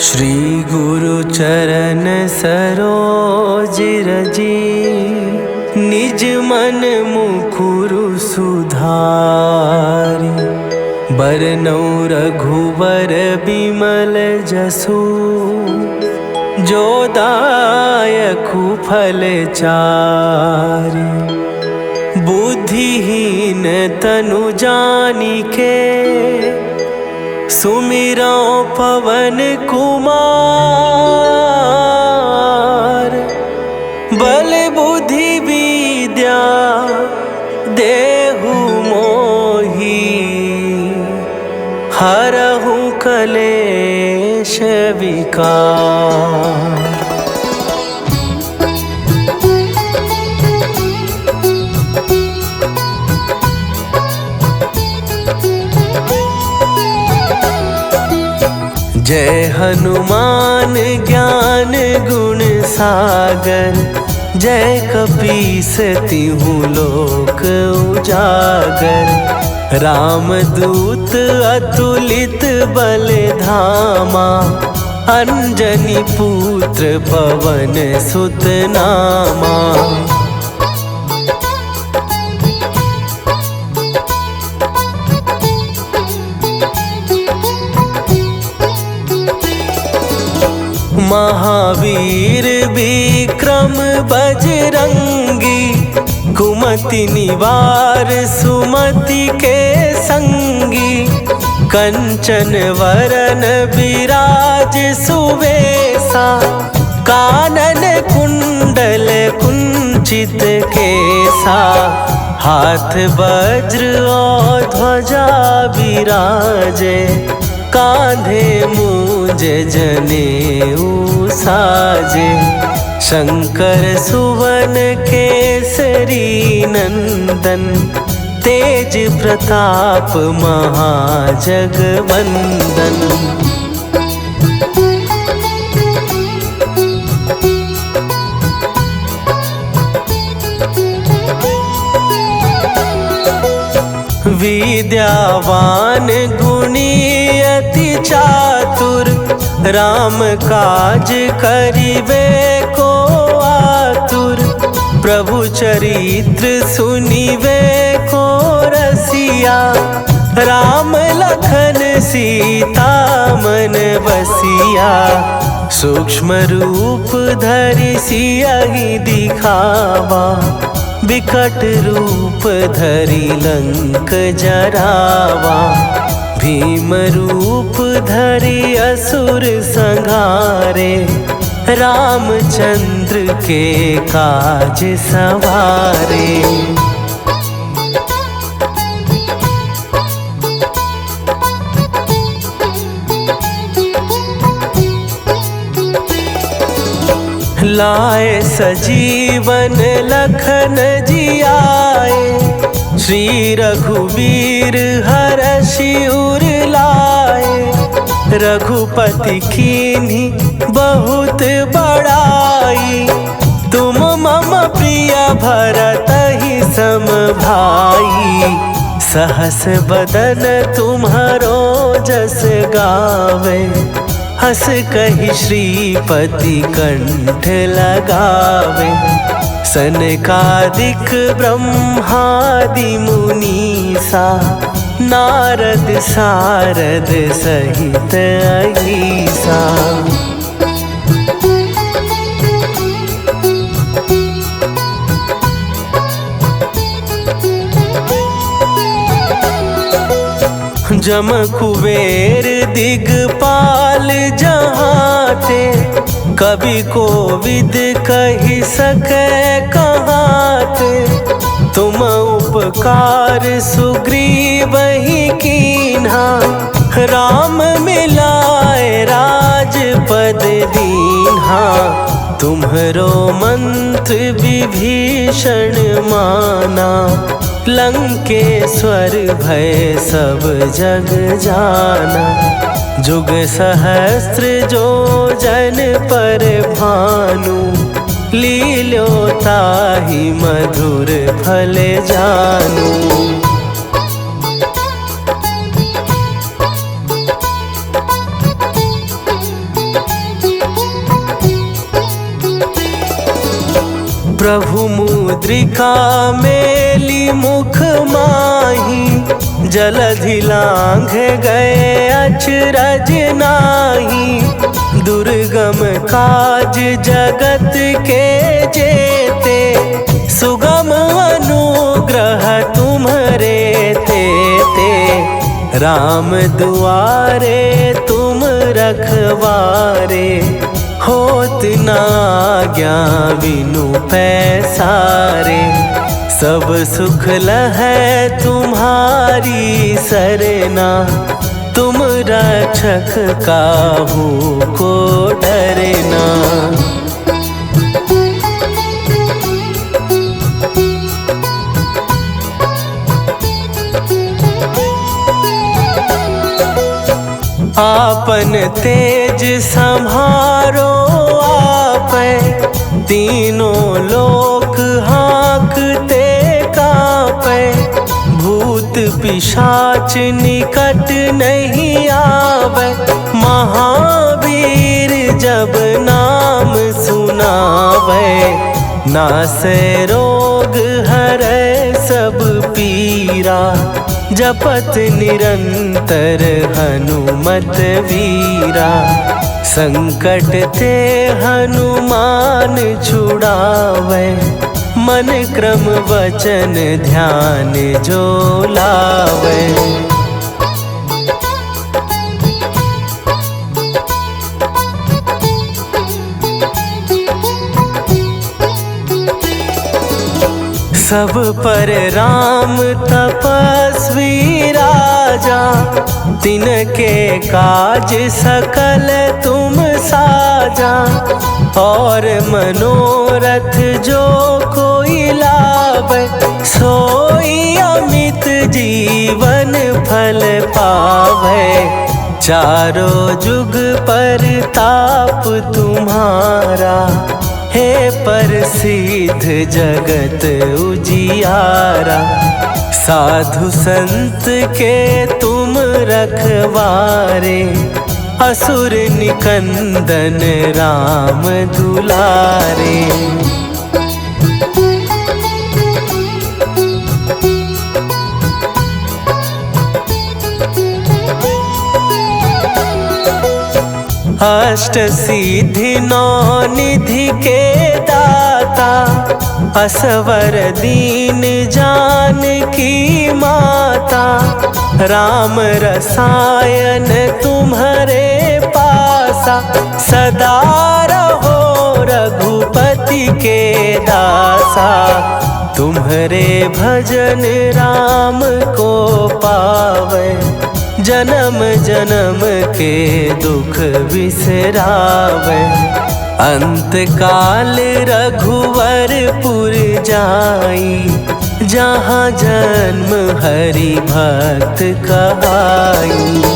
श्री गुरु चरण सरोज रजी, निज मन मुकुरु सुधारि। बरनौ रघुवर बिमल जसु, जो दायकु फल चारि। बुद्धिहीन तनु जानिके, सुमिरौ पवन कुमार। बल बुद्धि विद्या देहु मोहि, हरहु कलेश विकार। जय हनुमान ज्ञान गुण सागर, जय कपीस तिहु लोक उजागर। रामदूत अतुलित बल धामा, अंजनी पुत्र पवन सुत नामा। महावीर विक्रम बजरंगी, कुमति निवार सुमति के संगी। कंचन वरन विराज सुवेसा, कानन कुंडल कुंचित केसा। हाथ वज्र और ध्वजा विराजे, कांधे मूंज जनेऊ साजे। शंकर सुवन केसरी नंदन, तेज प्रताप महाजगवंदन। विद्यावान गुणी अति चातुर, राम काज करिबे को आतुर। प्रभु चरित्र सुनिबे को रसिया, राम लखन सीता मन बसिया। सूक्ष्म रूप धरि सियहि दिखावा, विकट रूप धरि लंक जरावा। भीम रूप धरि असुर संहारे, रामचंद्र के काज सवारे। लाए सजीवन लखन जियाए, श्री रघुवीर हरषि उर लाए। रघुपति कीन्ही बहुत बड़ाई, तुम मम प्रिय भरतहि सम भाई। सहस बदन तुम्हरो जस गावे, हस कहि श्रीपति कंठ लगावे। सनकादिक ब्रह्मादि मुनीसा, नारद सारद सहित अहीसा। जम कुबेर दिगपाल जहाते, कवि कोविद कहि सकै कहाते। तुम उपकार सुग्रीवहि कीन्हा, राम मिलाए राजपद दीन्हा। तुम्हरो मंत्र विभीषण माना, लंकेश्वर भय सब जग जाना। जुग सहस्त्र जो जन पर भानु, लील्यो ताहि मधुर फल जानू। प्रभु मुद्रिका मेली मुख माही, जलधि लांघ गए अचरज नाही। दुर्गम काज जगत के जेते, सुगम अनुग्रह तुम्हरे तेते। राम दुआरे तुम रखवारे, होत ना आज्ञा बिनु पैसारे। सब सुख लहै तुम्हारी सरना, तुम रक्षक काहू को डरना। आपन तेज संभारो आपै, तीनों लोक हाँकते कांपै। भूत पिशाच निकट नहीं आवे, महावीर जब नाम सुनावे। नासै रोग हरै सब पीरा, जपत निरंतर हनुमत वीरा। संकट ते हनुमान छुड़ावे, मन क्रम वचन ध्यान जो लावे। सब पर राम तपस्वी राजा, तिनके काज सकल तुम साजा। और मनोरथ जो कोई लावे, सोई अमित जीवन फल पावे। चारों जुग परताप तुम्हारा, हे प्रसिद्ध जगत उजियारा। साधु संत के तुम रखवारे, असुर निकंदन राम दुलारे। अष्ट सिद्धि नौ निधि के दाता, असवर दीन जानकी माता। राम रसायन तुम्हारे पासा, सदा रहो रघुपति के दासा। तुम्हारे भजन राम को पावे, जन्म जन्म के दुख बिसरावे। अंत काल रघुवरपुर जाई, जहाँ जन्म हरि भक्त कहाई।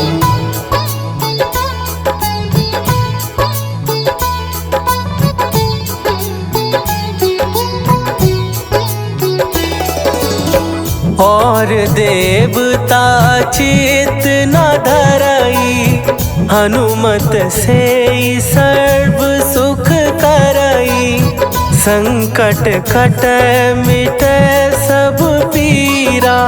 और देवता चित न धरई, हनुमत से सर्व सुख करई। संकट कटै मिटै सब पीरा,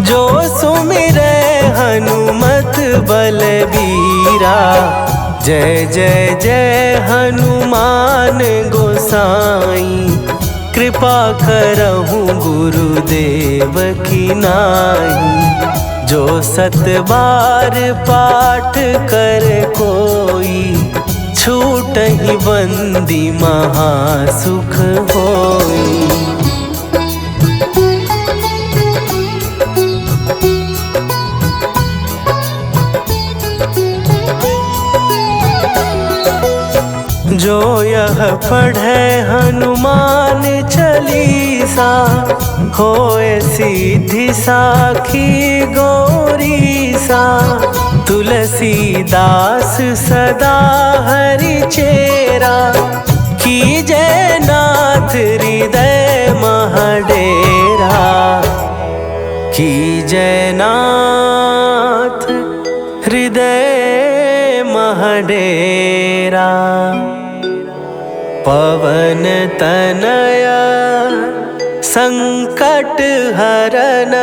जो सुमिरै हनुमत बलबीरा। जय जय जय हनुमान गोसाई, कृपा करहु गुरुदेव की नाई। जो सत बार पाठ कर कोई, छूटहि बंदी महासुख होई। जो यह पढ़े हनुमान चालीसा, होए सीधी साखी गौरीसा। तुलसीदास सदा हरि चेरा, कीजय नाथ हृदय महडेरा। कीजय नाथ हृदय महडेरा। पवन तनया संकट हरन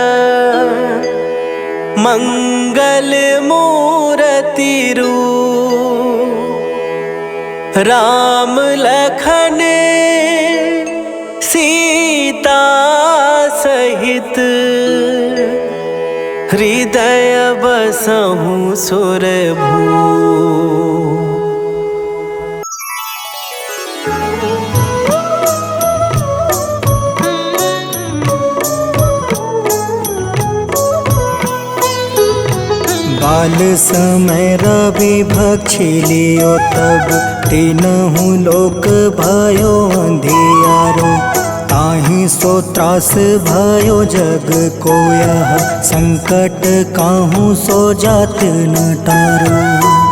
मंगल मूर्ति रूप राम लखन सीता सहित हृदय बसहु सुरभू। बाल समय रवि भक्षी लियो तब तीनहु लोक भयो अंधियारो। ताहि सो त्रास भयो जग को यह संकट काहू सो जात न टारो।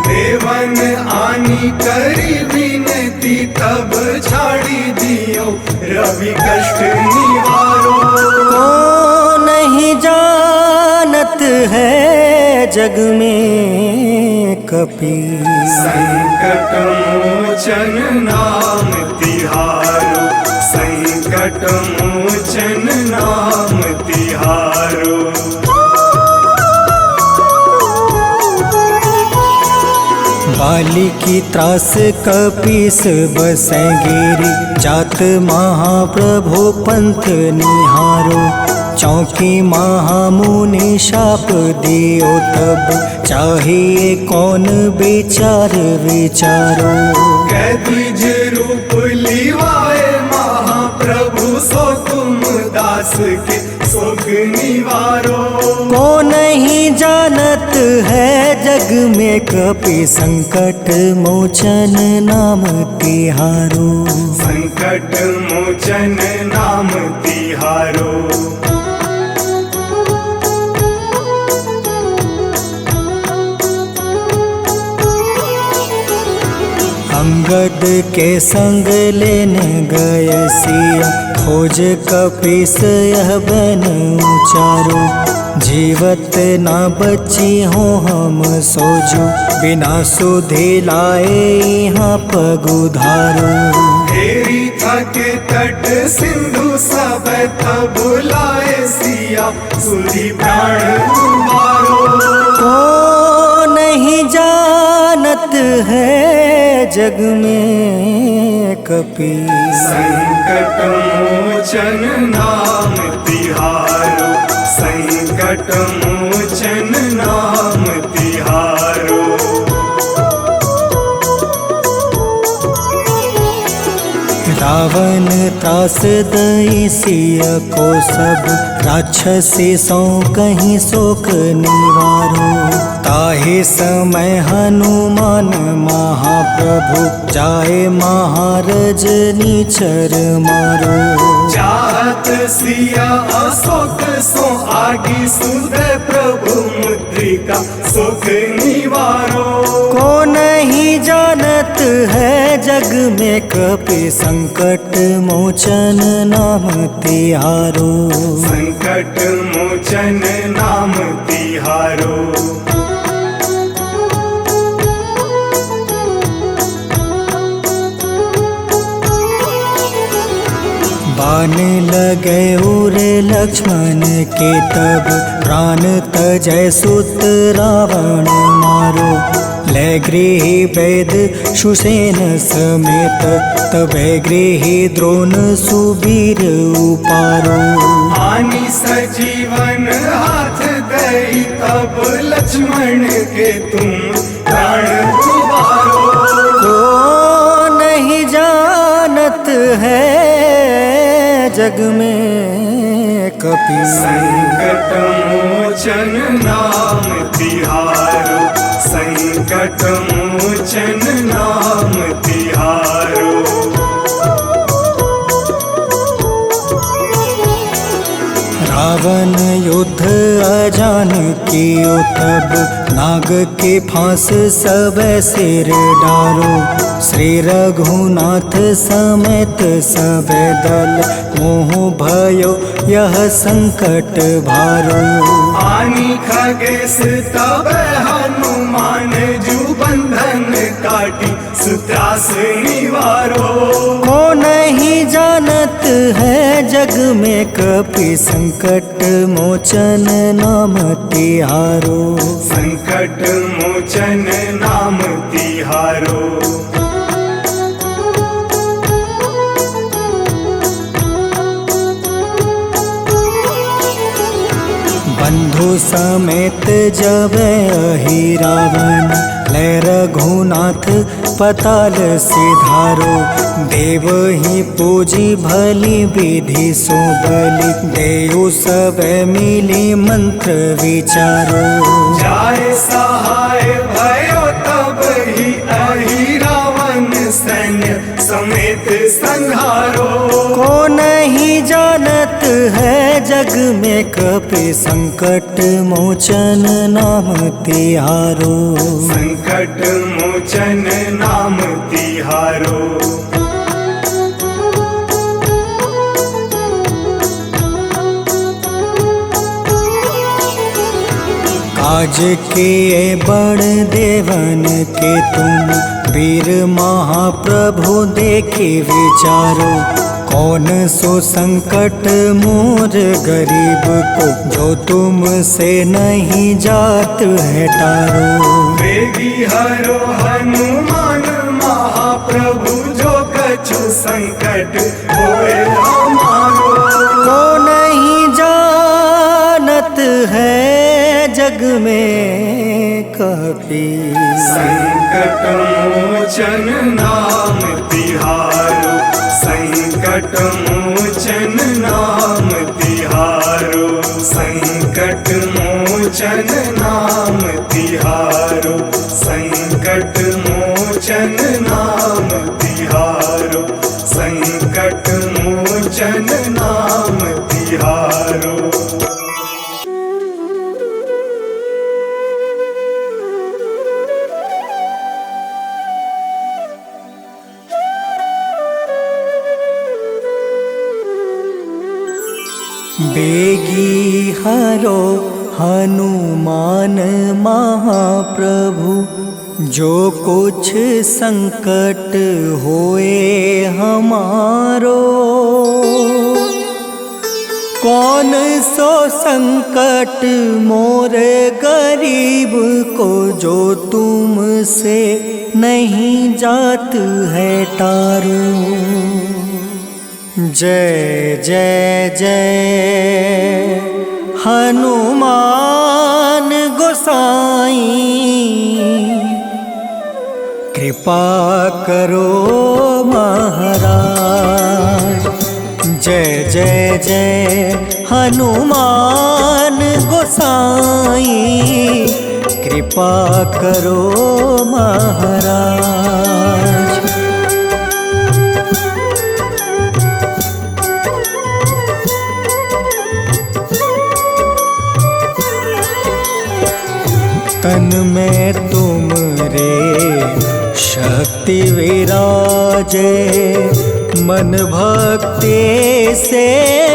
देवन आनी करी विनती तब छाड़ी दियो रवि कष्ट निवारो। को नहीं जानत है जग में कपि संकट मोचन नाम तिहारो। संकट मोचन नाम तिहारो। बाली की त्रास कपीस बसै गिरी जात महाप्रभु पंथ निहारो। चौकी महामुनि शाप दियो तब चाहिए कौन विचार विचारो। कैदिज रूप लिवाए महाप्रभु सो तुम दास के सुख निवारो। को नहीं जानत है जग में कपि संकट मोचन नाम तिहारो। संकट मोचन नाम तिहारो। अंगद के संग लेने गए सिया खोज कपीस यह बन उचारो। जीवत ना बची हो हम सोजो बिना सुधे लाए यहाँ पगुधारो। तेरी थके तट सिंधु सब तब बुलाए सिया सुधी प्राण तुम्हारो। को नहीं जानत है जग में कपि संकट मोचन नाम तिहारो। संकट मोचन नाम तिहारो। रावण त्रास दई सिया को सब राक्षसी सो कहीं शोक निवारो। ताहि समय हनुमान महाप्रभु जाए महारज नीचर मारो। चाहत सिया अशोक सो आगी सुदय प्रभु मुद्रिका सुख निवारो। को नहीं जानत है जग में कपि संकट मोचन नाम तिहारो। संकट मोचन नाम तिहारो। बाण लगे उर लक्ष्मण के तब प्राण तजय सुत रावण मारो। ले गृही वैद सुसेन समेत तबे गृही द्रोण सुबीर उपारो। आनी सजीवन हाथ दई तब लक्ष्मण के तुम प्राण उबारो। को नहीं जानत है जग में कपि संकट मोचन नाम तिहारो। संकट मोचन नाम तिहारो। रावण युद्ध अजान कियो तब नाग के फांस सब सिर डारो। श्री रघुनाथ समेत सब दल मोह भयो यह संकट भारो। आनी खगेश तब हनुमान जू बंधन काटी सुत त्रास निवारो। को नहीं जानत है जग में कपि संकट मोचन नाम तिहारो। संकट मोचन नाम तिहारो। बंधु समेत जब अहि रावण ले रघुनाथ पताल सिधारो। देव ही पूजी भली विधि सो बलि देव सब मिली मंत्र विचारो। जाय सहाय भयो तब ही अहि रावण सैन्य समेत संहारो। को नहीं जानत है जग में कपि संकट मोचन नाम तिहारो। संकट मोचन नाम तिहारो। काज किए बड़ देवन के तुम वीर महाप्रभु देखी विचारो। कौन सो संकट मोर गरीब को जो तुमसे नहीं जात है टारो। वेगी हरो हनुमान महाप्रभु जो कछु संकट होए हमारो। को नहीं जानत है जग में कपि संकट मोचन नाम तिहारो। संकट मोचन नाम तिहारो। संकट मोचन नाम तिहारो। संकट मोचन नाम तिहारो। संकट मोचन नाम तिहारो। बेगी हरो हनुमान महाप्रभु जो कुछ संकट होए हमारो। कौन सो संकट मोर गरीब को जो तुमसे नहीं जात है टारो। जय जय जय हनुमान गोसाई कृपा करो महाराज। जय जय जय हनुमान गोसाई कृपा करो महाराज। तन में तुमरे शक्ति विराजे मन भक्ति से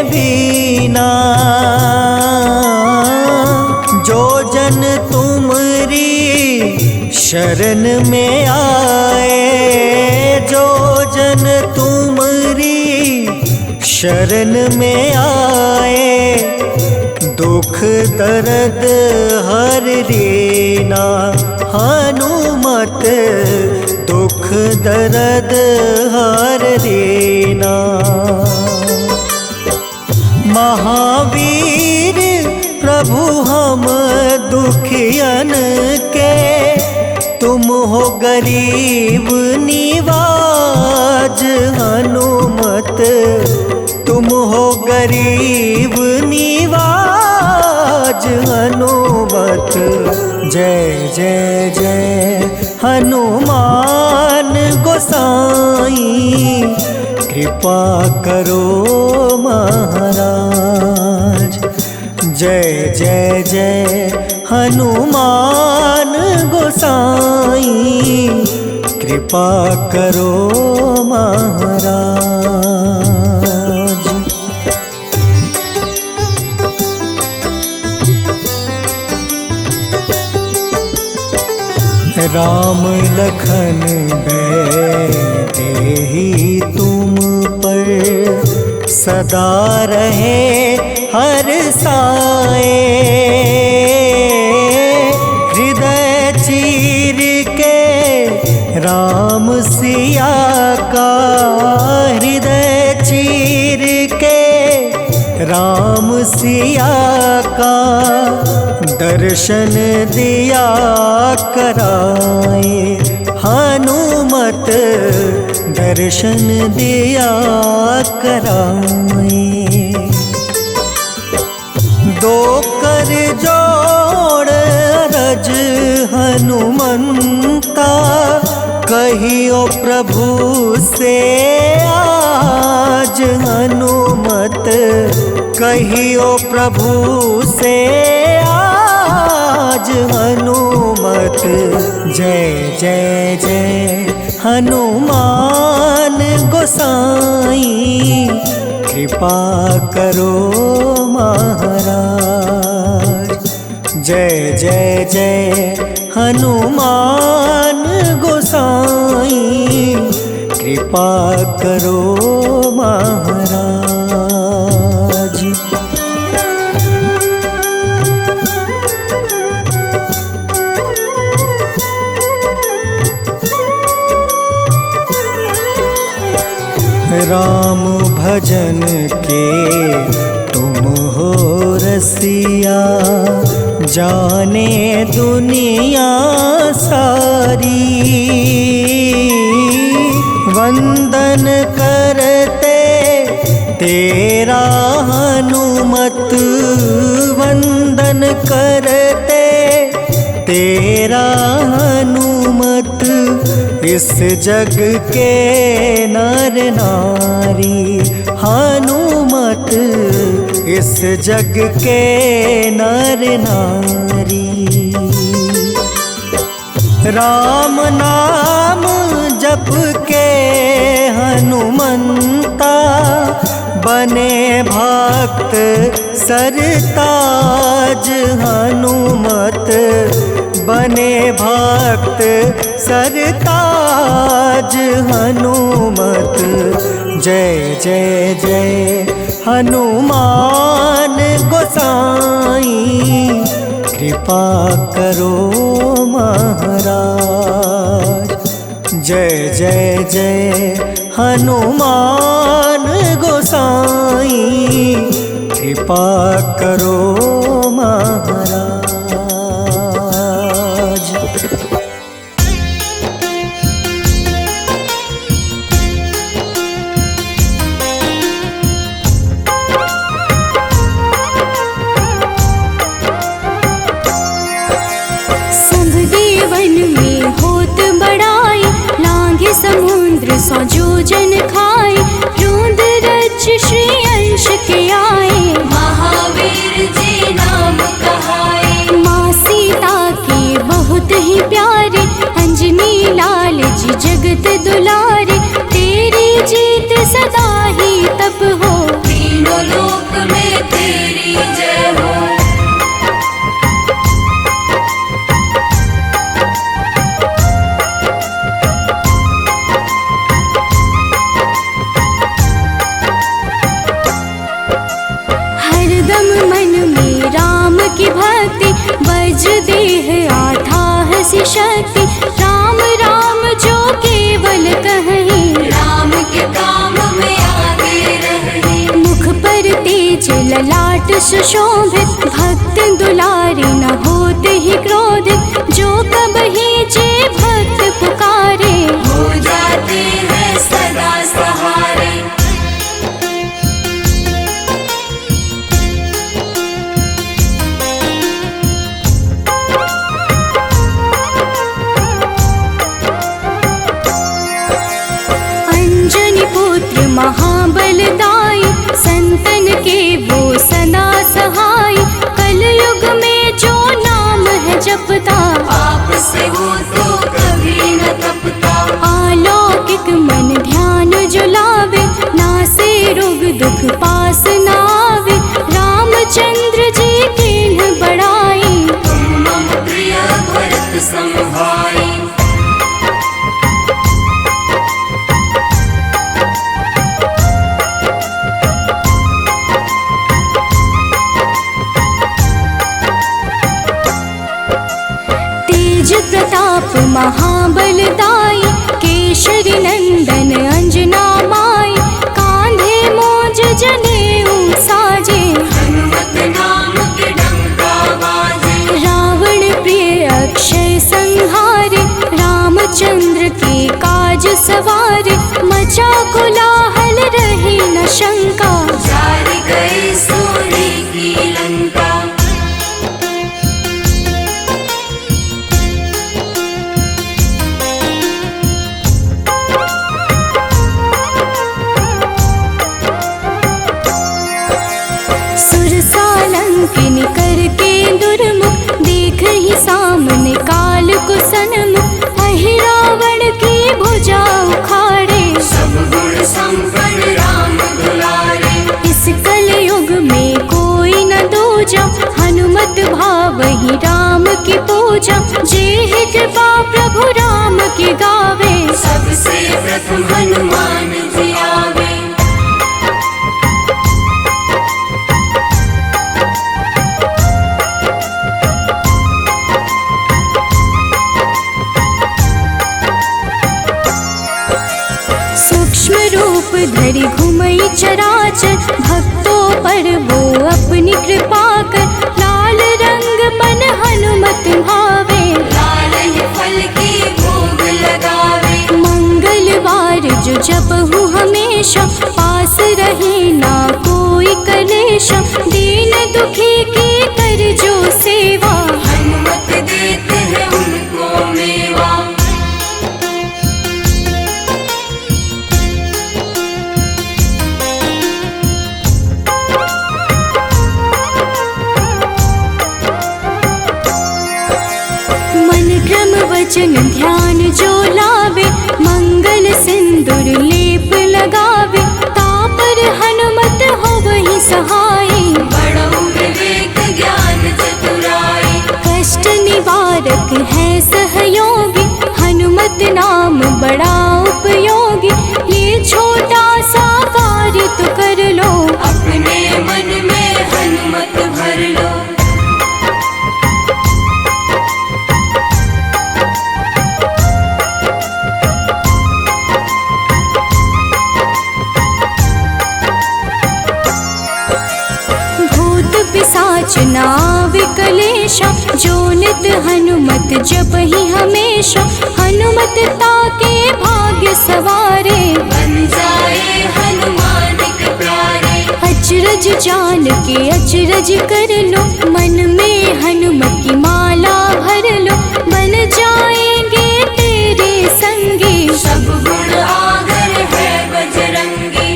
बीना। जो जन तुमरी शरण में आए जो जन तुमरी शरण में आए दुख दर्द हर रीना। हनुमत दुख दर्द हर रीना। महावीर प्रभु हम दुखियन के तुम हो गरीब निवाज। हनुमत तुम हो गरीब निवाज। हनुमत जय जय जय हनुमान गोसाई कृपा करो महाराज। जय जय जय हनुमान गोसाई कृपा करो महाराज। राम लखन देहि तुम पर सदा रहे हर साए। हृदय चीर के राम सिया का, हृदय चीर के राम सिया का दर्शन दिया कराए। हनुमत दर्शन दिया कराए। दो कर जोड़ रज हनुमंता, कहियो प्रभु से आज। हनुमत कहियो प्रभु से आज। हनुमत जय जय जय हनुमान गोसाई, कृपा करो महाराज। जय जय जय हनुमान गोसाई, कृपा करो महाराज। राम भजन के तुम हो रसिया, जाने दुनिया सारी। वंदन करते तेरा हनुमत, वंदन करते तेरा हनुमत। इस जग के नर नारी, हनुमत इस जग के नर नारी। राम नाम जप के हनुमंता, बने भक्त सरताज। हनुमत बने भक्त सरताज। हनुमत जय जय जय हनुमान गोसाई, कृपा करो महाराज। जय जय जय हनुमान गोसाई, कृपा करो महाराज। समुद्र सौ जोजन खाए, रूंद रज श्री अंश के आए। महावीर जी नाम कहाए, माँ सीता के बहुत ही प्यारे। अंजनी लाल जी जगत दुलारे, तेरी जीत सदा ही तप हो। तीनों लोक में तेरी जय हो। की भक्ति बज देह आठाह सी शक्ति। राम राम जो केवल कहें, राम के काम में आगे रहें। मुख पर तेज ललाट सुशोभित, भक्त दुलारे न होते ही क्रोधित। जो कबहि जे भक्त पुकारे, हो जाते हैं सदा सहारे। पुत्र महाबलदाई, संतन के वो सदा सहाय। कलयुग में जो नाम है जपता, पाप से वो तो कभी न तपता। अलौकिक मन ध्यान जो लावे, नासे रोग दुख पास न आवे। रामचंद्र जी के बढ़ाई, तुम मम प्रिय भरत सम भाई। महाबलदाई, केशरी नंदन अंजना माई, कांधे मोज जनेऊ साजे, हनुमत नाम के डंका बाजे। रावण प्रिय अक्षय संहारे, रामचंद्र के काज सवारे, मचा कोलाहल रही न शंका, जारी गए सोने की लंका। सुरसालंकिनी करके दुर्मुख, देख ही सामने काल को सन्मुख, अहि रावण की भुजा उखाड़े, सब गुण संपन्न राम दुलारे। इस कलयुग में कोई न दूजा, हनुमत भावहि राम की पूजा, जेहि कृपा प्रभु राम की गावे, सबसे प्रथम हनुमान जी आवे। सूक्ष्म रूप धरि घुमई चराचर, भक्तों पर वो अपनी कृपा कर, लाल रंग मन हनुमत भावे, लाल ही फल की भोग लगावे। मंगलवार जो जपहु हमेशा, पास रहे ना कोई कलेश, दीन दुखी की कर जो सेवा, हनुमत देते हैं उनको मेवा। मन क्रम वचन ध्यान जो लावे, मंगल सिंदूर लेप लगावे, तापर हनुमत हो वही सहाय, बड़ो विवेक ज्ञान चतुराई। कष्ट निवारक है सहयोगी, हनुमत नाम बड़ा उपयोगी, ये छोटा सा कार्य तो कर लो, अपने मन में हनुमत भर लो। भूत पिशाच नावे कलेशा, जो नित हनुमत जपहि हमेशा, हनुमत ताके भाग्य सवारे, बन जाए हनुमान के प्यारे। अचरज जान के अचरज कर लो, मन में हनुमत की माला भर लो, बन जाएंगे तेरे संगी, सब गुण आगर है बजरंगी।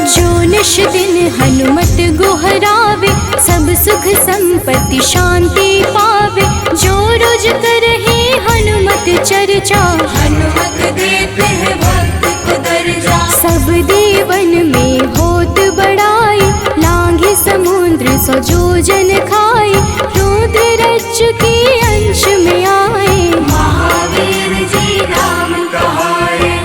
जो निश दिन हनुमत गोहरावे, सब सुख संपत्ति शांति पावे, जो रोज करहे हनुमत चर्चा, हनुमत देते हैं भक्त को दर्जा। सब देवन में होत बड़ाई, लांघे समुद्र सो जोजन खाई, रुद्र रज की अंश में आए, महावीर जी नाम कहाए।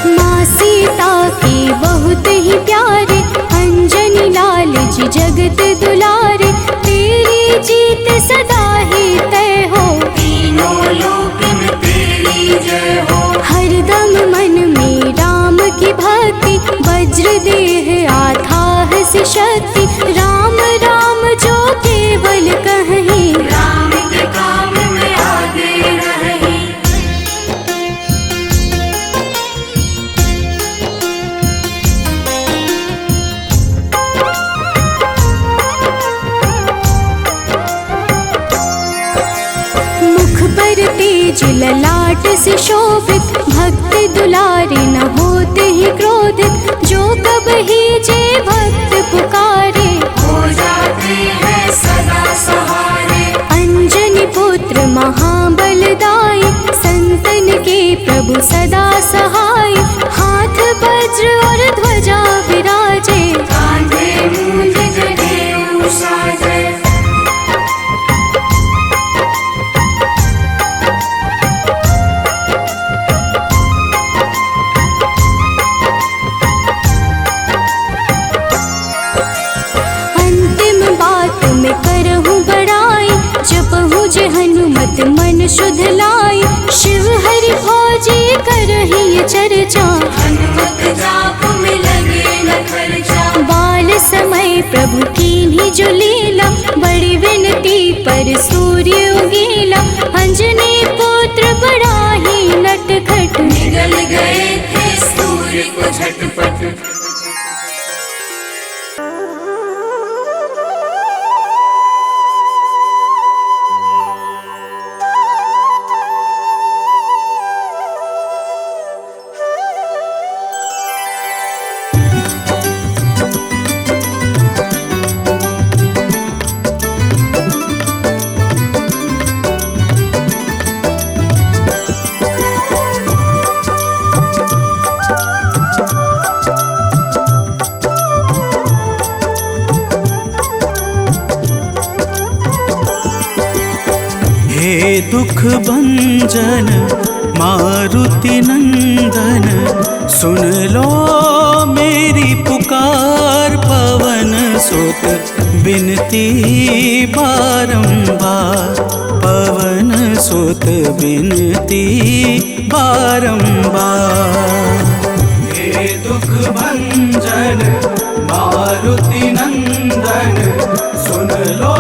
माँ सीता के बहुत ही प्यारे, अंजनी लाल जी जगत दुलारे, तेरी जीत सदा ही तय हो, तीनों लोक में तेरी जय हो। हरदम मन में राम की भक्ति, वज्र देह आधार से शक्ति, राम राम जो केवल कहीं, राम के काम में आगे रही। मुख पर तेज ललाट से शोभित, भक्त दुलारे न होते ही क्रोधित, जो कब ही जे भक्त पुकारे, हो जाते हैं सदा सहारे। अंजनी पुत्र महाबलदाई, संतन के प्रभु सदा सहाय, हाथ वज्र और मन शुद्ध लाई। शिव हरि भोजी करहि ये चर्चा, हनुमत जाप में लगे न खर्चा। बाल समय प्रभु कीन्ही जो लीला, बड़ी विनती पर सूर्य उगीला। अंजनी पुत्र बड़ा ही नटखट, निगल गए थे सूर्य को झटपट। हे दुख भंजन मारुति नंदन, सुन लो मेरी पुकार। पवन सुत बिनती बारंबार, पवन सुत बिनती बारंबार। हे दुख भंजन मारुति नंदन, सुन लो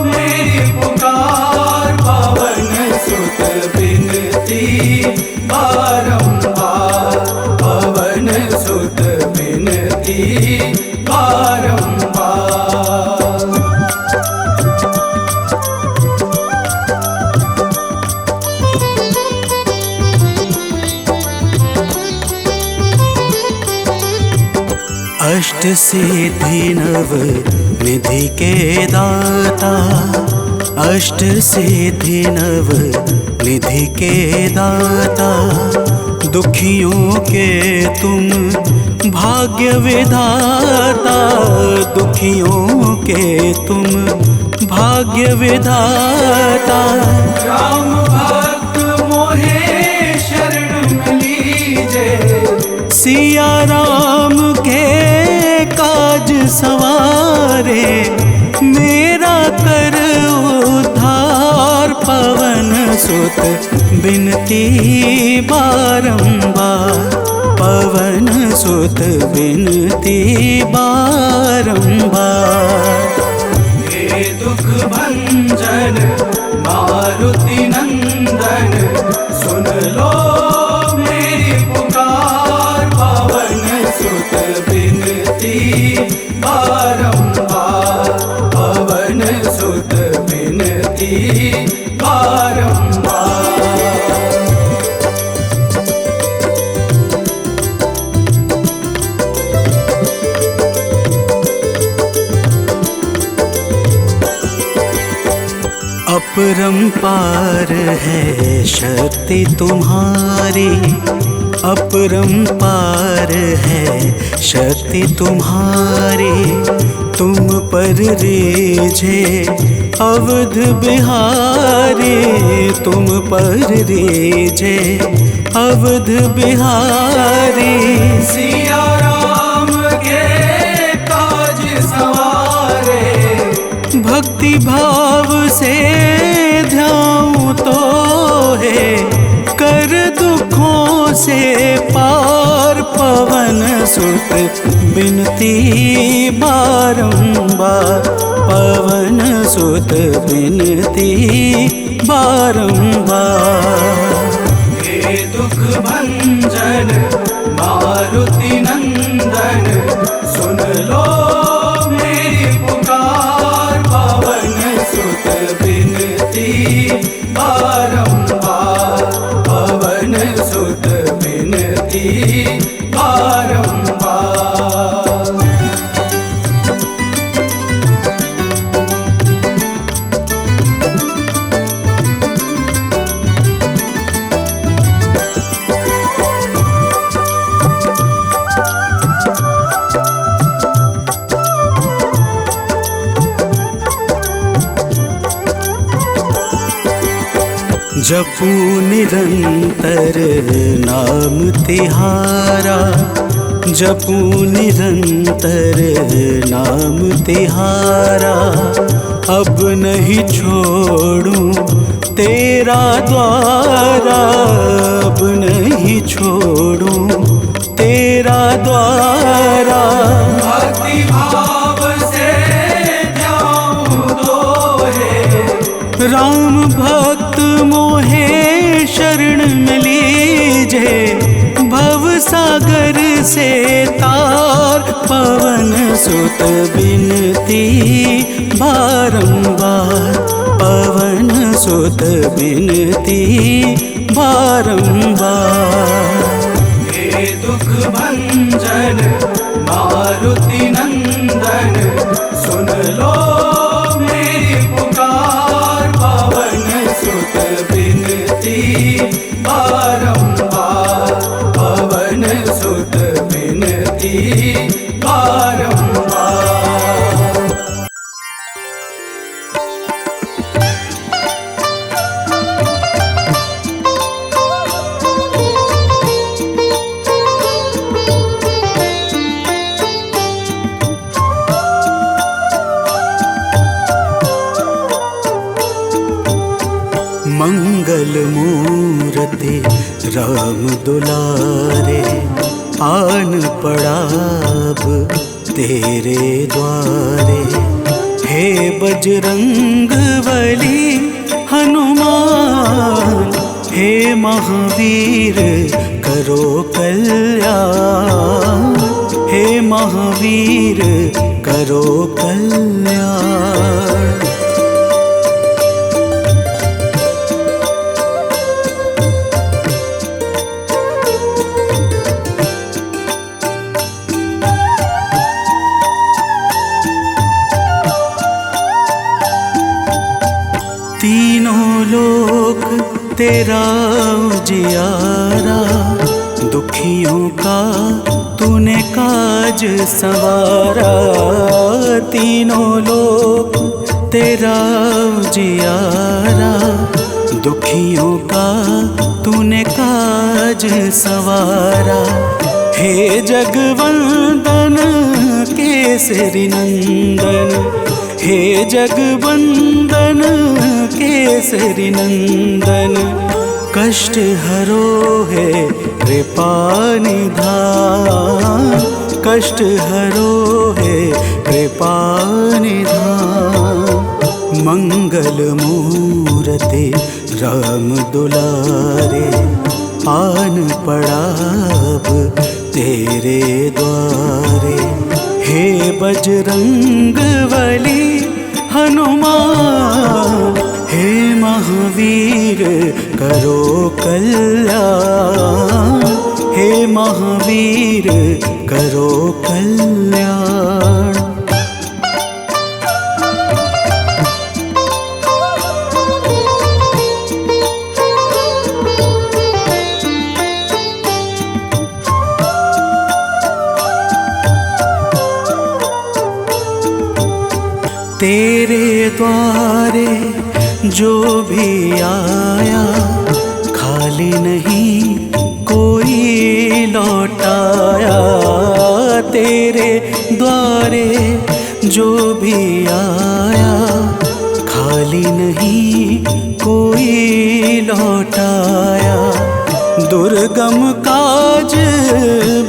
मेरी पुकार। पवन सुत बिनती बारंबार, पवन सुत बिनती बारंबार। अष्ट सिद्धि नव निधि के दाता, अष्ट सिद्धि नव निधि के दाता। दुखियों के तुम भाग्य विधाता, दुखियों के तुम भाग्य विधाता। राम भक्त मोहे शरण लीजे, सिया राम के काज सवारे। मेरा कर उद्धार, पवन सुत बिनती बारंबार, पवन सुत बिनती बारंबार। हे दुख भंजन मारुति नंदन, सुन लो मेरी पुकार। पवन सुत बिनती बारंबार, पवन सुत बिनती बारंबार। अपरंपार है शक्ति तुम्हारी, अपरंपार है शक्ति तुम्हारी। तुम पर रीझे अवध बिहारी, तुम पर रीझे अवध बिहारी। सिया राम के काज सवारे, भक्ति भाव से ध्याऊं तो है कर दुखों से पार। पवन सुत बिनती बारंबार, पवन सुत बिनती बारंबार। हे दुख भंजन मारुति नंदन, सुन लो मेरी पुकार। पवन सुत बिनती बारंबार, पवन सुत बिनती बारंबार। जपू निरंतर नाम तिहारा, जपू निरंतर नाम तिहारा। अब नहीं छोड़ूं तेरा द्वारा अब नहीं छोड़ूं, तेरा द्वारा भक्ति भाव से जाऊं दोहे। राम भक्त मोहे शरण में लीजे, भव सागर से तार। पवन सुत बिनती बारंबार, पवन सुत बिनती बारंबार। हे दुख भंजन मारुति नंदन, सुन लो मेरी पुकार। पवन सुत बिनती बारंबार, पवन सुत बिनती बारंबार। मंगल मूर्ति राम दुलारे, आन पड़ा अब तेरे द्वारे। हे बजरंग बली हनुमान, हे महावीर करो कल्याण, हे महावीर करो कल्याण। तीनों लोक तेरा उजियारा, दुखियों का तूने काज संवारा। तीनों लोक तेरा उजियारा, दुखियों का तूने काज संवारा। हे जगवंदन केसरी नंदन, हे जगवंदन केसरी नंदन। कष्ट हरो है कृपा निधान, कष्ट हरो है कृपा निधान। मंगल मूर्ति राम दुलारे, आन पड़ा अब तेरे द्वारे। हे बजरंग बली हनुमान, हे महावीर करो कल्याण, हे महावीर करो कल्याण। तेरे द्वारे जो भी आया, खाली नहीं कोई लौटाया। तेरे द्वारे जो भी आया, खाली नहीं कोई लौटाया। दुर्गम काज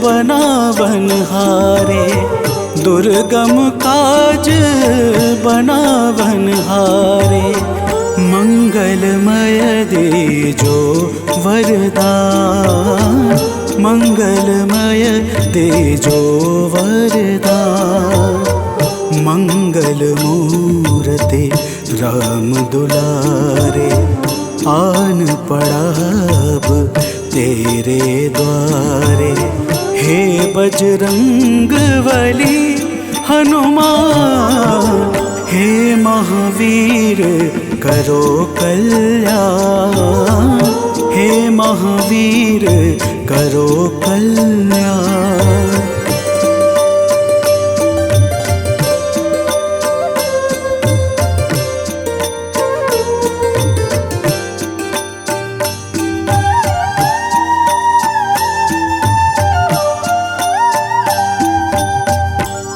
बना बनहारे, दुर्गम काज बना बनहारे। मंगलमय दे जो वरदान, मंगलमय दे जो वरदान। मंगल मूर्ति राम दुलारे, आन पड़ा अब तेरे द्वारे। हे बजरंग बली हनुमान, हे महावीर करो कल्याण, हे महावीर करो कल्याण।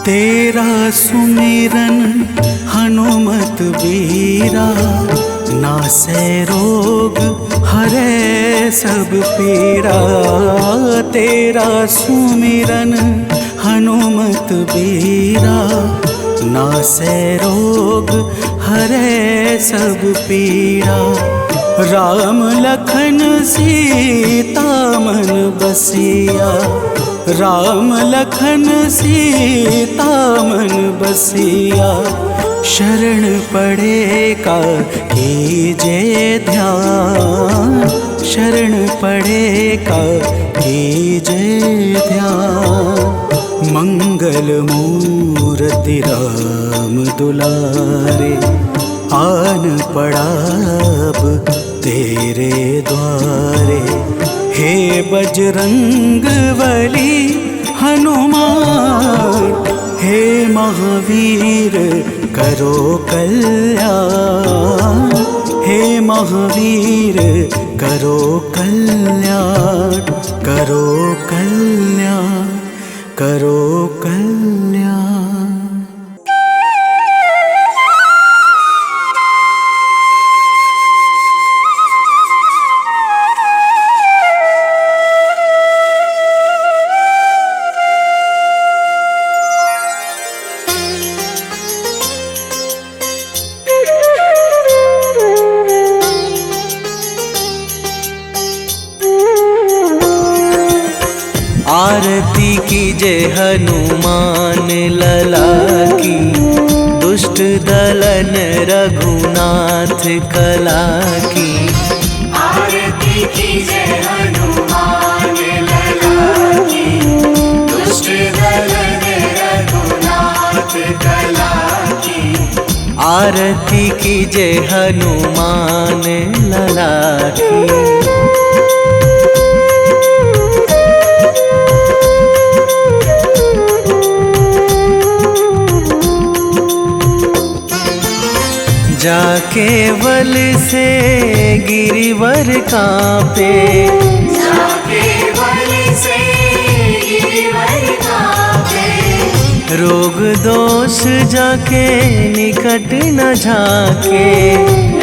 तेरा सुमिरन हनुमत बीरा, नासे रोग हरे सब पीरा, तेरा सुमिरन हनुमत बीरा। नासे रोग हरे सब पीरा, राम लखन सीता मन बसिया। राम लखन सीता मन बसिया, शरण पड़े का कीजे ध्यान। शरण पड़े का कीजे ध्यान। मंगल मूर्ति राम दुलारे, आन पड़ा अब तेरे द्वारे। हे बजरंग बली हनुमान, हे महावीर करो कल्याण। हे महावीर करो कल्याण, करो कल्याण, करो कल्याण। आरती कीजे हनुमान लला की, दुष्ट दलन रघुनाथ कला की। आरती कीजे हनुमान लला की, दुष्ट दलन रघुनाथ कला की। आरती कीजे हनुमान लला की। जाके बल से गिरिवर कांपे, जाके बल से गिरिवर कांपे। रोग दोष जाके निकट न झाके।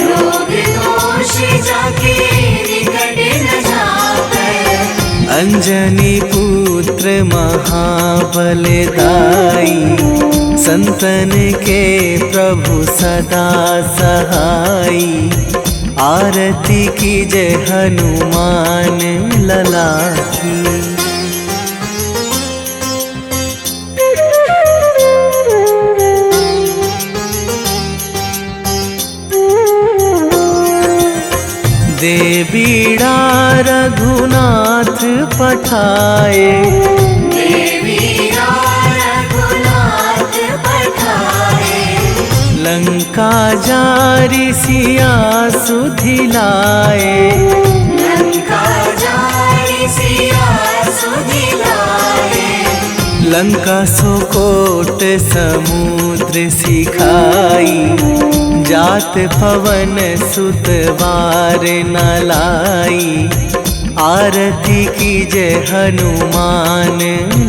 रोग दोष जाके निकट न झाके। अंजनी पुत्र महाबलदाई, संतन के प्रभु सदा सहाई। आरती कीजे हनुमान लला की। दे बीड़ा रघुनाथ पठाए, लंका जारी सिया सुधिलाए। लंका जारी सिया सुधिलाए। लंका सुकोट समुद्र सिखाई, जात पवन सुत वार न लाई। आरती कीजे हनुमान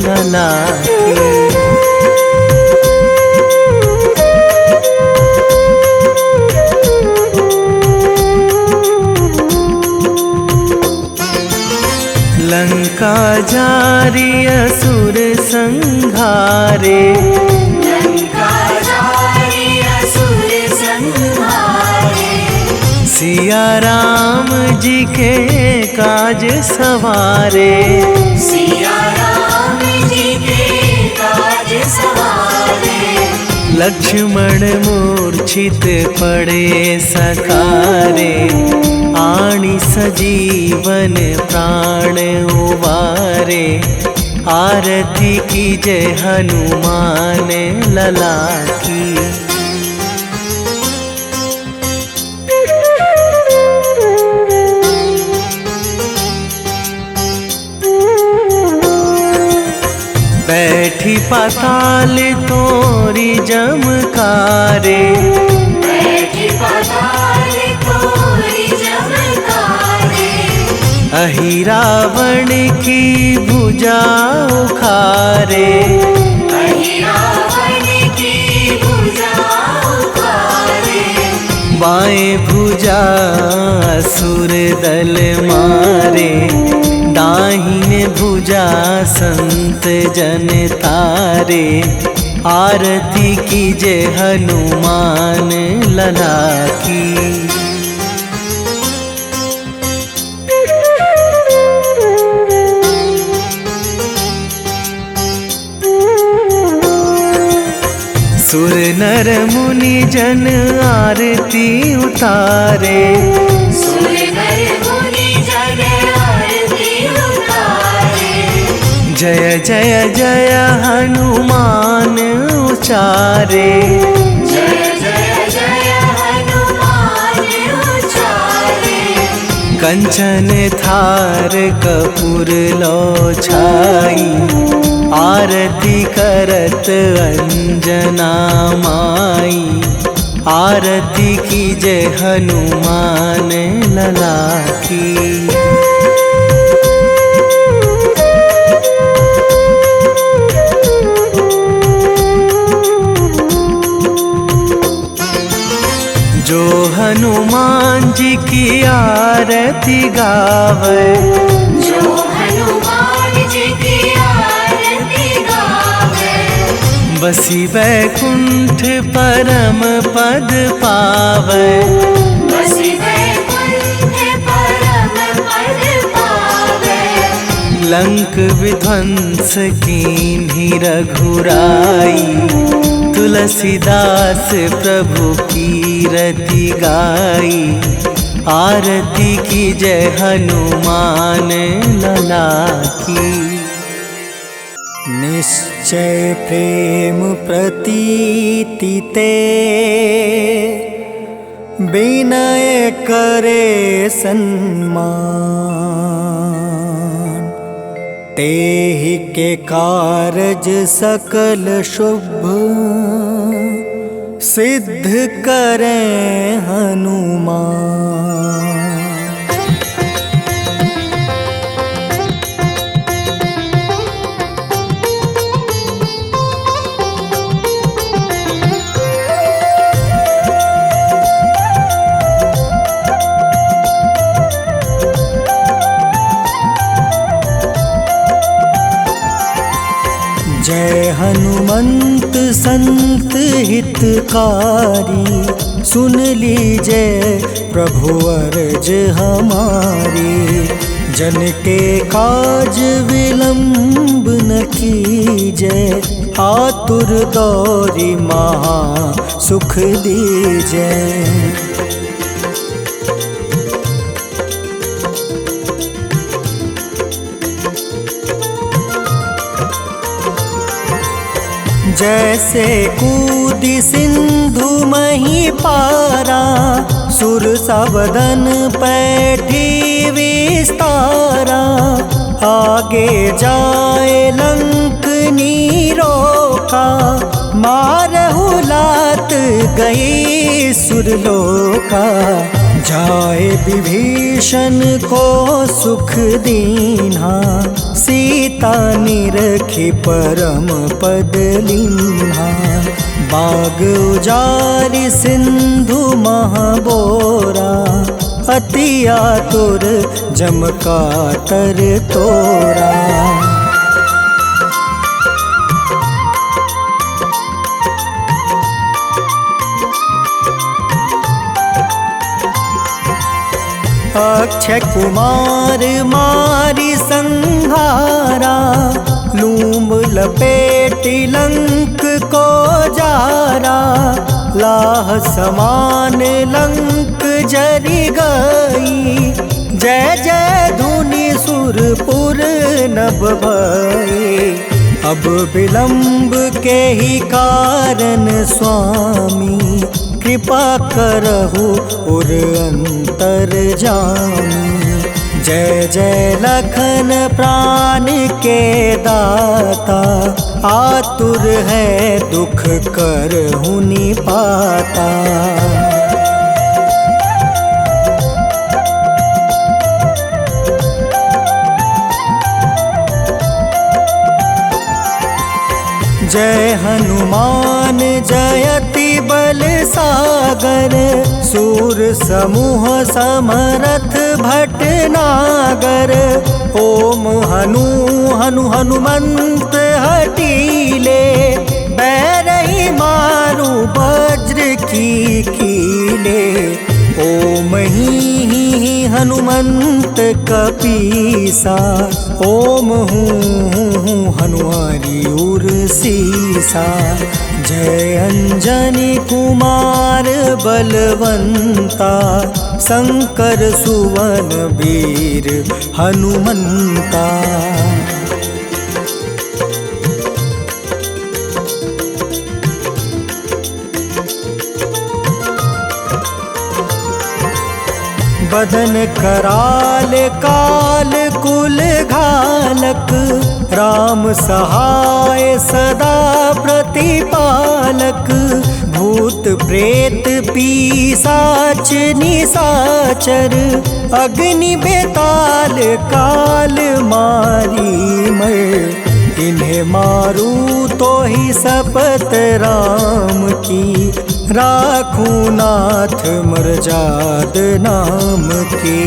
लला की। लंका जारी असुर संहारे, लंका जारी असुर संहारे। सिया राम जी के काज सवारे। सिया राम जी के काज सवारे। लक्ष्मण मूर्छित पड़े सकारे, आणी सजीवन प्राण उबारे। आरती कीजे हनुमान लला की। बैठी पाताल तोरी जमकारे, बैठी पाताल तोरी जमकारे। अहि रावण की भुजा उखारे, अहि रावण की भुजा उखारे। बाएं भुजा असुर दल मारे, दाहिने भुजा संत जन तारे। आरती कीजे हनुमान लला की। सुर नर मुनि जन आरती उतारे, सुर नर मुनि जन आरती उतारे। जय जय जय हनुमान उचारे, जय जय जय हनुमान उचारे। कंचन थार कपूर लो छाई, आरती करत अंजना माई। आरती कीजे हनुमान लला की। जो हनुमान जी की आरती गावे, जो हनुमान जी की आरती गावे। बसी वैकुंठ परम पद पावे, बसी वैकुंठ परम पद पावे। लंक विध्वंस कीन्ही रघुराई, तुलसीदास प्रभु कीरति गाई। आरती कीजे हनुमान लला की। निश्चय प्रेम प्रतीति ते, विनय करे सन्मान। तेहि के कारज सकल शुभ, सिद्ध करें हनुमान। जय हनुमंत संत हितकारी, सुन लीजिए प्रभु अर्ज हमारी। जन के काज विलंब न कीजिए, आतुर दौरी महा सुख दीजिए। जैसे कूदी सिंधु मही पारा, सुर सबदन पैठी विस्तारा। आगे जाए लंक नीरोका, मारहु लात गई सुरलोका। जाए विभीषण को सुख दीन्हा, सीता निरखी परम पद लीन्हा। बाग उजारि सिंधु महाबोरा, अति आतुर जम काटर तोरा। अक्षय कुमार मारी संहारा, लूम लपेटी लंक को जारा। लाह समान लंक जरि गई, जय जय धुनि सुरपुर नभ भई। अब विलंब के ही कारण स्वामी, कृपा करहु उर अंतर जामी। जय जय लखन प्राण के दाता, आतुर है दुख करहु निपाता। जय हनुमान जयति बल सागर, सूर समूह समरथ भटनागर। ओम हनु हनु हनुमंत हटीले, बैरही मारू वज्र की कीले। ओम ही हनुमंत कपीसा, ओम हूँ हनुमारी उर सीसा। जय अंजनी कुमार बलवंता, शंकर सुवन वीर हनुमंता। बदन कराल काल कुल घालक, राम सहाय सदा प्रतिपालक। भूत प्रेत पिशाच निशाचर, अग्नि बेताल काल मारी मर। इन्हें मारू तो ही शपथ राम की, राखूं नाथ मर्जाद नाम के।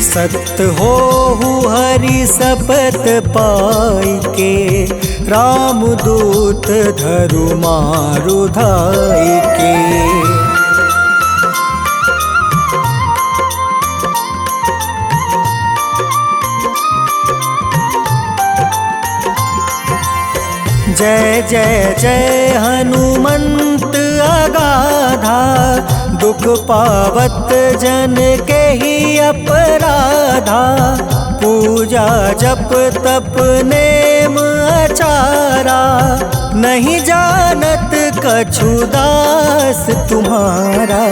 सत्य हो हरि शपथ पाई के, राम दूत धरु मारु धाई के। जय जय जय हनुमंत अगाधा, दुख पावत जन के ही अपराधा। पूजा जप तप नेम आचारा, नहीं जानत कछु दास तुम्हारा।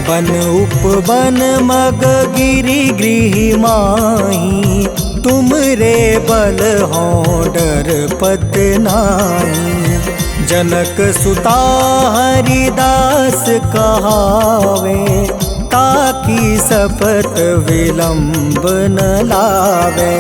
बन उपवन मग गिरि गृह माही, तुम रे बल हो डर पत नाई। जनक सुता हरिदास कहावे, ताकि शपथ विलंब न लावे।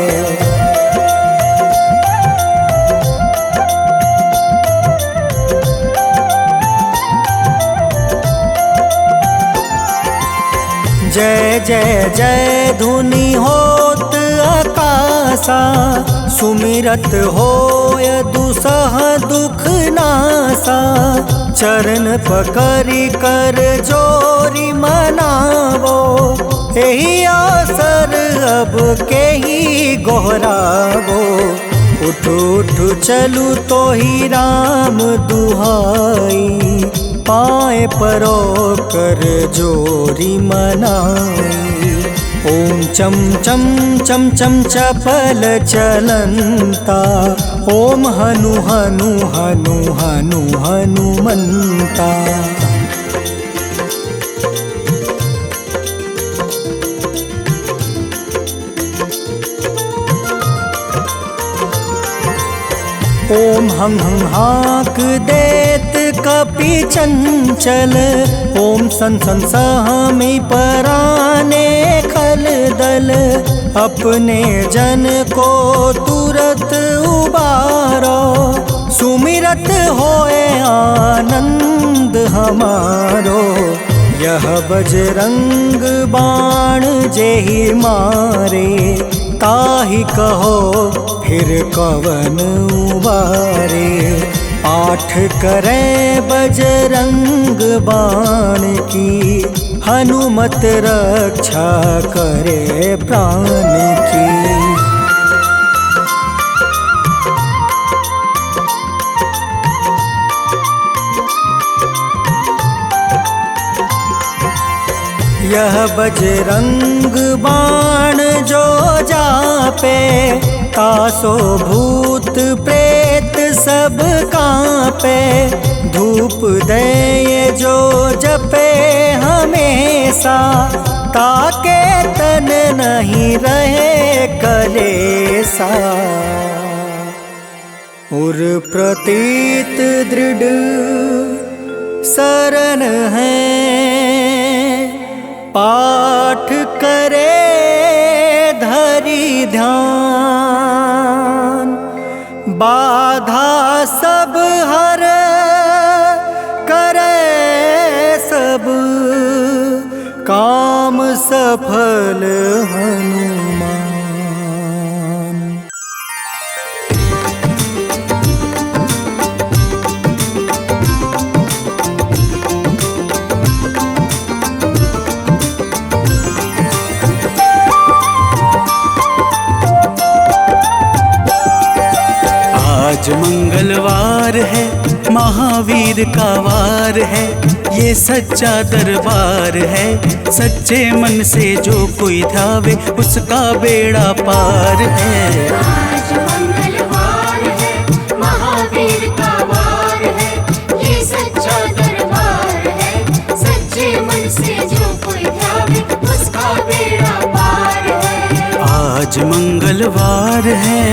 जय जय जय धुनि होत आकाशा, सुमिरत होय दुसह दुख नासा। चरण पकड़ि कर जोरी मनावो, एही अवसर अब के ही गोहरावो। उठ उठ चलू तो ही राम दुहाई, पाए परो कर जोरी मनाई। ओम चम चम चम चम चपल चलंता, ओम हनु हनु हनु हनु हनुमंता। ओम हं हं हाक देत कपि चंचल, ओम सन सन सहमी पराने खल दल। अपने जन को तुरत उबारो, सुमिरत होए आनंद हमारो। यह बजरंग बाण जेहि मारे, ताहि कहो फिर कवन उबारे। पाठ करें बजरंग बाण की, हनुमत रक्षा करे प्राण की। यह बजरंग बाण जो जापे, तासो भूत प्रेत सब कांपे। धूप दे जो जपे हमेशा, ताके तन नहीं रहे कलेसा। उर प्रतीत दृढ़ शरण है, पाठ करे धरि ध्यान। बाधा सब हर करे सफल हनुमान। आज मंगलवार है, महावीर का वार है, ये सच्चा दरबार है। सच्चे मन से जो कोई ध्यावे उसका बेड़ा पार है। आज मंगलवार है, महावीर का वार है, ये सच्चा दरबार है। सच्चे मन से जो कोई ध्यावे उसका बेड़ा पार है। आज मंगलवार है।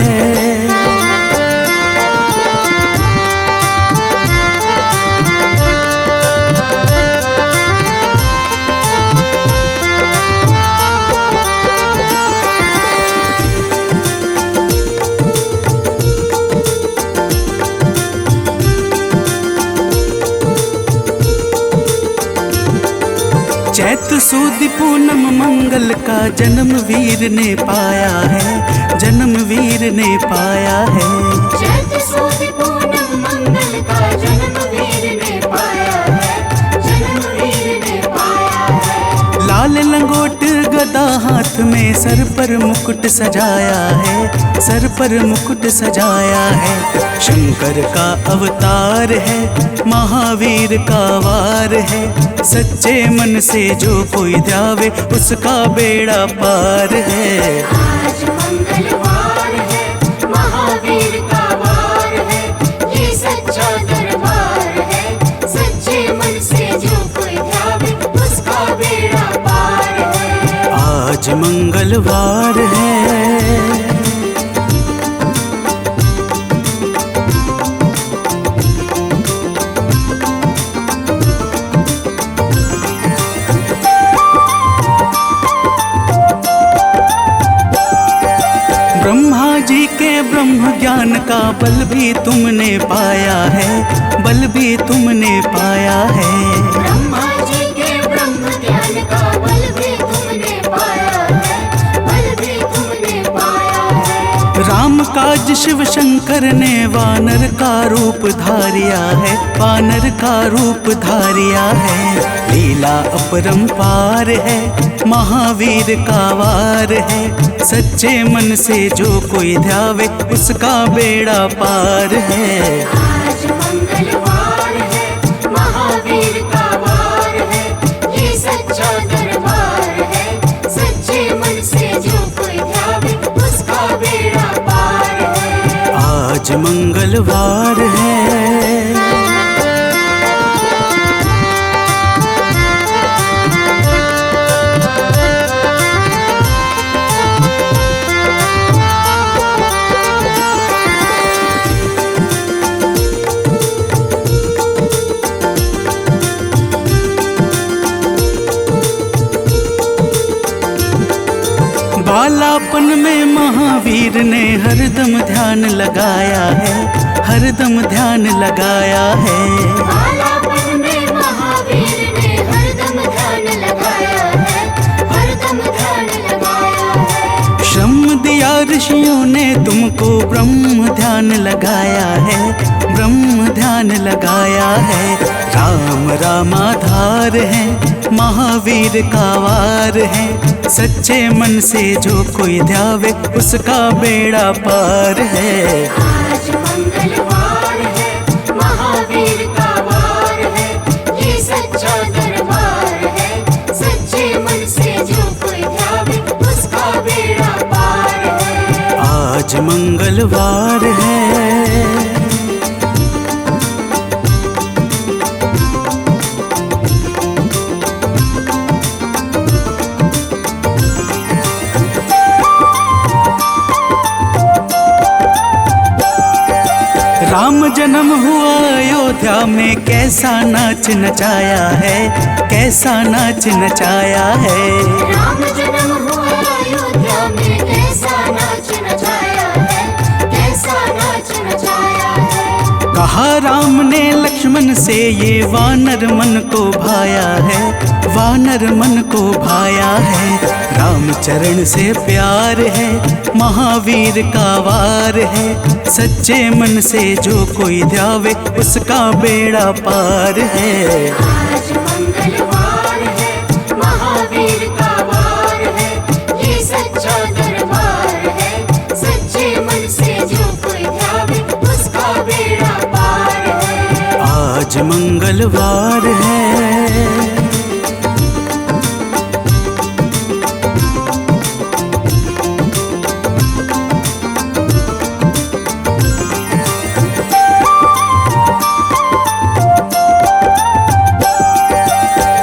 चैत सुद पूनम मंगल का जन्म वीर ने पाया है, जन्म वीर ने पाया है। चैत सुद पूनम मंगल का जन्म वीर ने पाया है, जन्म वीर ने पाया है। लाल लंगोट गदा हाथ में, सर पर मुकुट सजाया है, सर पर मुकुट सजाया है। शंकर का अवतार है, महावीर का वार है। सच्चे मन से जो कोई ध्यावे उसका बेड़ा पार है। आज मंगलवार है, महावीर का वार है, ये सच्चा दरबार है। सच्चे मन से जो कोई ध्यावे उसका बेड़ा पार है। आज मंगलवार है। ब्रह्मा जी के ब्रह्म ज्ञान का बल भी तुमने पाया है, बल भी तुमने पाया है। ब्रह्मा जी के ब्रह्म ज्ञान का बल भी तुमने पाया है, बल भी तुमने पाया है। राम काज शिव शंकर ने वानर का रूप धारिया है, वानर का रूप धारिया है। लीला अपरंपार है, महावीर का वार है। सच्चे मन से जो कोई ध्यावे उसका बेड़ा पार है। आज मंगलवार है, महावीर का वार है, ये सच्चा दरबार है। सच्चे मन से जो कोई ध्यावे उसका बेड़ा पार है। आज मंगलवार है। बालापन में महावीर ने हरदम ध्यान लगाया है, हरदम ध्यान लगाया है। बालापन में महावीर ने हरदम ध्यान लगाया है, हरदम ध्यान लगाया है। श्रम दिया ऋषियों ने तुमको, ब्रह्म ध्यान लगाया है, ब्रह्म ध्यान लगाया है। राम रामाधार है, महावीर का वार है। सच्चे मन से जो कोई ध्यावे उसका बेड़ा पार है। आज मंगलवार है, महावीर का वार है, ये सच्चा दरबार है। सच्चे मन से जो कोई ध्यावे उसका बेड़ा पार है। आज मंगलवार है। राम जन्म हुआ अयोध्या में, कैसा नाच नचाया है, कैसा नाच नचाया है। राम जन्म हुआ अयोध्या में, कैसा नाच नचाया है, कैसा नाच नचाया है। कहा राम ने लक्ष्मण से ये वानर मन को भाया है, वानर मन को भाया है। राम चरण से प्यार है, महावीर का वार है। सच्चे मन से जो कोई ध्यावे उसका बेड़ा पार है। आज मंगलवार है, महावीर का वार है, ये सच्चा दरबार है। सच्चे मन से जो कोई ध्यावे उसका बेड़ा पार है। आज मंगलवार है।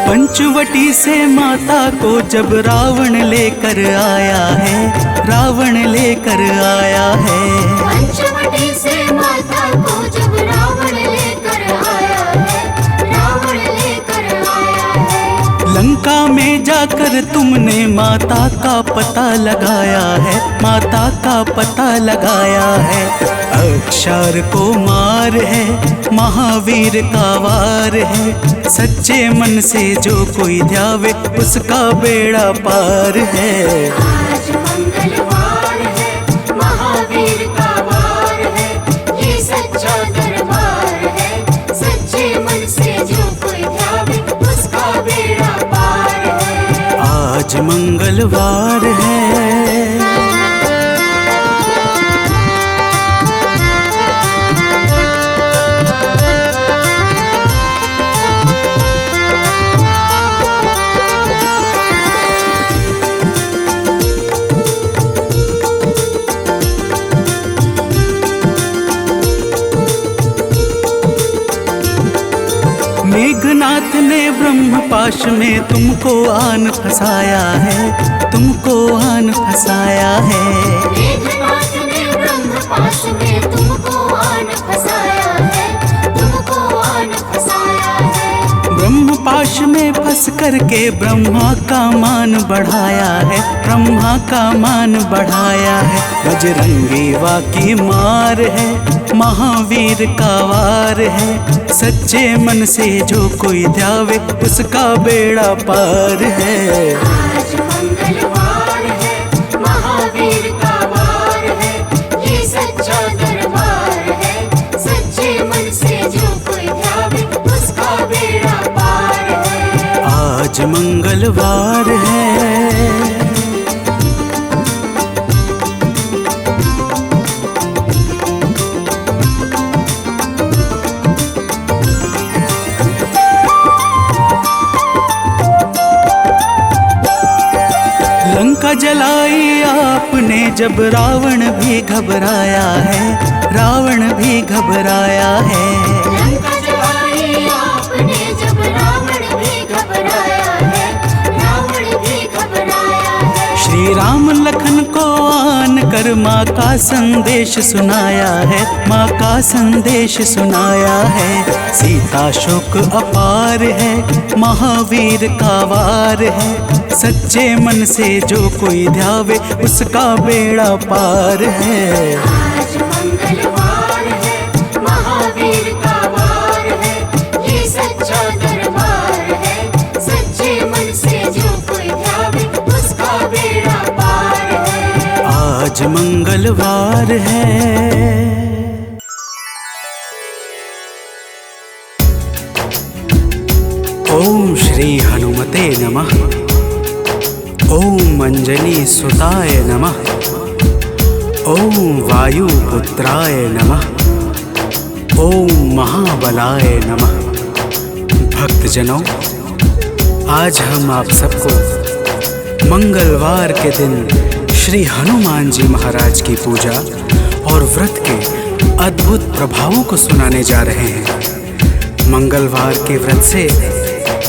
पंचवटी से माता को जब रावण लेकर आया है, रावण लेकर आया है। पंचवटी से माता को जब रावण लेकर आया है, रावण लेकर आया है। लंका में जाकर तुमने माता का पता लगाया है, माता का पता लगाया है। अक्षर को मार है, महावीर का वार है। सच्चे मन से जो कोई ध्यावे उसका बेड़ा पार है। आज मंगलवार है, महावीर का वार है, ये सच्चा दरबार है। सच्चे मन से जो कोई ध्यावे उसका बेड़ा पार है। आज मंगलवार है। मेघनाथ ने ब्रह्मपाश में तुमको आन फंसाया है, तुमको आन फंसाया है। मेघनाथ ने ब्रह्मपाश में तुमको आन फंसाया है, तुमको आन फंसाया है। ब्रह्मपाश में फंस करके ब्रह्मा का मान बढ़ाया है, ब्रह्मा का मान बढ़ाया है। बजरंगी वाकी मार है, महावीर का वार है। सच्चे मन से जो कोई ध्यावे उसका बेड़ा पार है। आज मंगलवार है, महावीर का वार है, ये सच्चा दरबार है। सच्चे मन से जो कोई ध्यावे उसका बेड़ा पार है। आज मंगलवार है। लंका जलाई आपने जब रावण भी घबराया है, रावण भी घबराया है। लंका जलाई आपने जब रावण भी घबराया है, रावण भी घबराया है। श्री राम लखन को आन कर माँ का संदेश सुनाया है, माँ का संदेश सुनाया है। सीता शोक अपार है, महावीर का वार है। सच्चे मन से जो कोई ध्यावे उसका बेड़ा पार है। आज मंगलवार है, महावीर का वार है, ये सच्चा दरबार है। सच्चे मन से जो कोई ध्यावे उसका बेड़ा पार है। आज मंगलवार है। ओम श्री हनुमते नमः। ओम अंजनी सुताय नमः। ओम वायुपुत्राय नमः। ओम महाबलाय नमः। भक्तजनों, आज हम आप सबको मंगलवार के दिन श्री हनुमान जी महाराज की पूजा और व्रत के अद्भुत प्रभावों को सुनाने जा रहे हैं। मंगलवार के व्रत से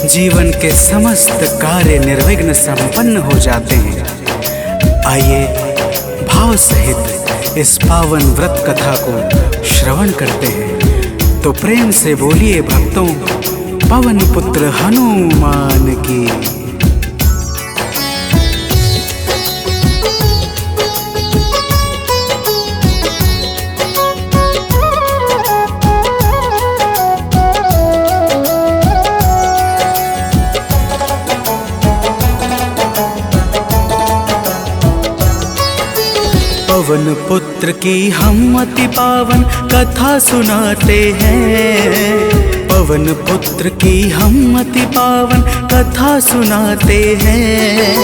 जीवन के समस्त कार्य निर्विघ्न संपन्न हो जाते हैं। आइए भाव सहित इस पावन व्रत कथा को श्रवण करते हैं। तो प्रेम से बोलिए भक्तों, पवन पुत्र हनुमान की। पवन पुत्र की हम अति पावन कथा सुनाते हैं। पवन पुत्र की हम अति पावन कथा सुनाते हैं।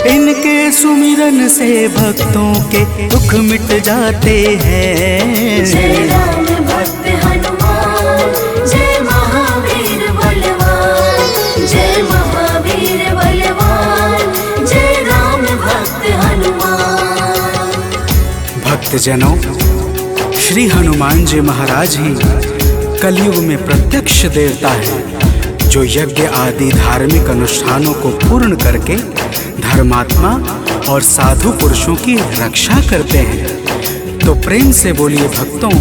इनके सुमिरन से भक्तों के दुख मिट जाते हैं। जय राम भक्त हनुमान, जय महावीर बलवान, जय महावीर बलवान, जय राम भक्त हनुमान। भक्तजनों, श्री हनुमान जी महाराज ही कलयुग में प्रत्यक्ष देवता है, जो यज्ञ आदि धार्मिक अनुष्ठानों को पूर्ण करके धर्मात्मा और साधु पुरुषों की रक्षा करते हैं। तो प्रेम से बोलिए भक्तों,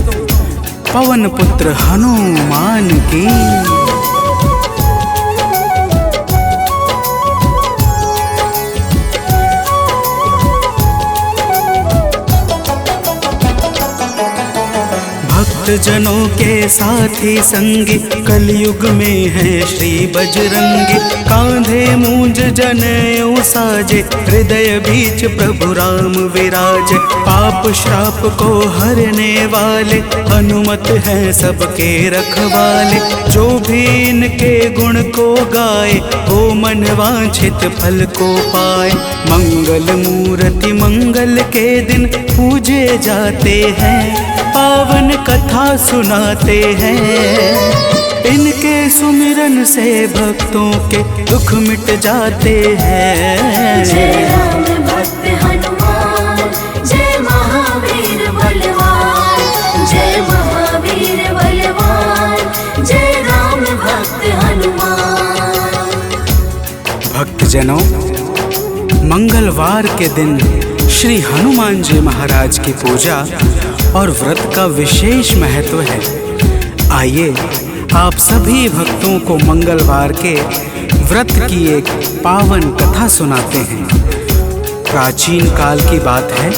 पवन पुत्र हनुमान की। भक्तजनों के साथी संगी कलयुग में है श्री बजरंगी। कांधे मूंज जनेऊ साजे, हृदय बीच प्रभु राम विराजे। पाप श्राप को हरने वाले, हनुमत है सबके रखवाले। जो भी इनके गुण को गाए, वो मन वांछित फल को पाए। मंगल मूर्ति मंगल के दिन पूजे जाते हैं, पावन कथा सुनाते हैं। इनके सुमिरन से भक्तों के दुख मिट जाते हैं। जय राम भक्त हनुमान, जय महावीर बलवान, जय महावीर बलवान, जय राम भक्त हनुमान। भक्तजनों, मंगलवार के दिन श्री हनुमान जी महाराज की पूजा और व्रत का विशेष महत्व है। आइए आप सभी भक्तों को मंगलवार के व्रत की एक पावन कथा सुनाते हैं। प्राचीन काल की बात है,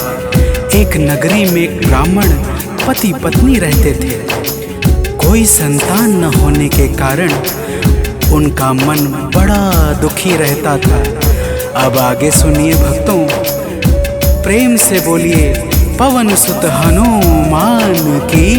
एक नगरी में एक ब्राह्मण पति पत्नी रहते थे। कोई संतान न होने के कारण उनका मन बड़ा दुखी रहता था। अब आगे सुनिए भक्तों, प्रेम से बोलिए पवन सुत हनुमान की।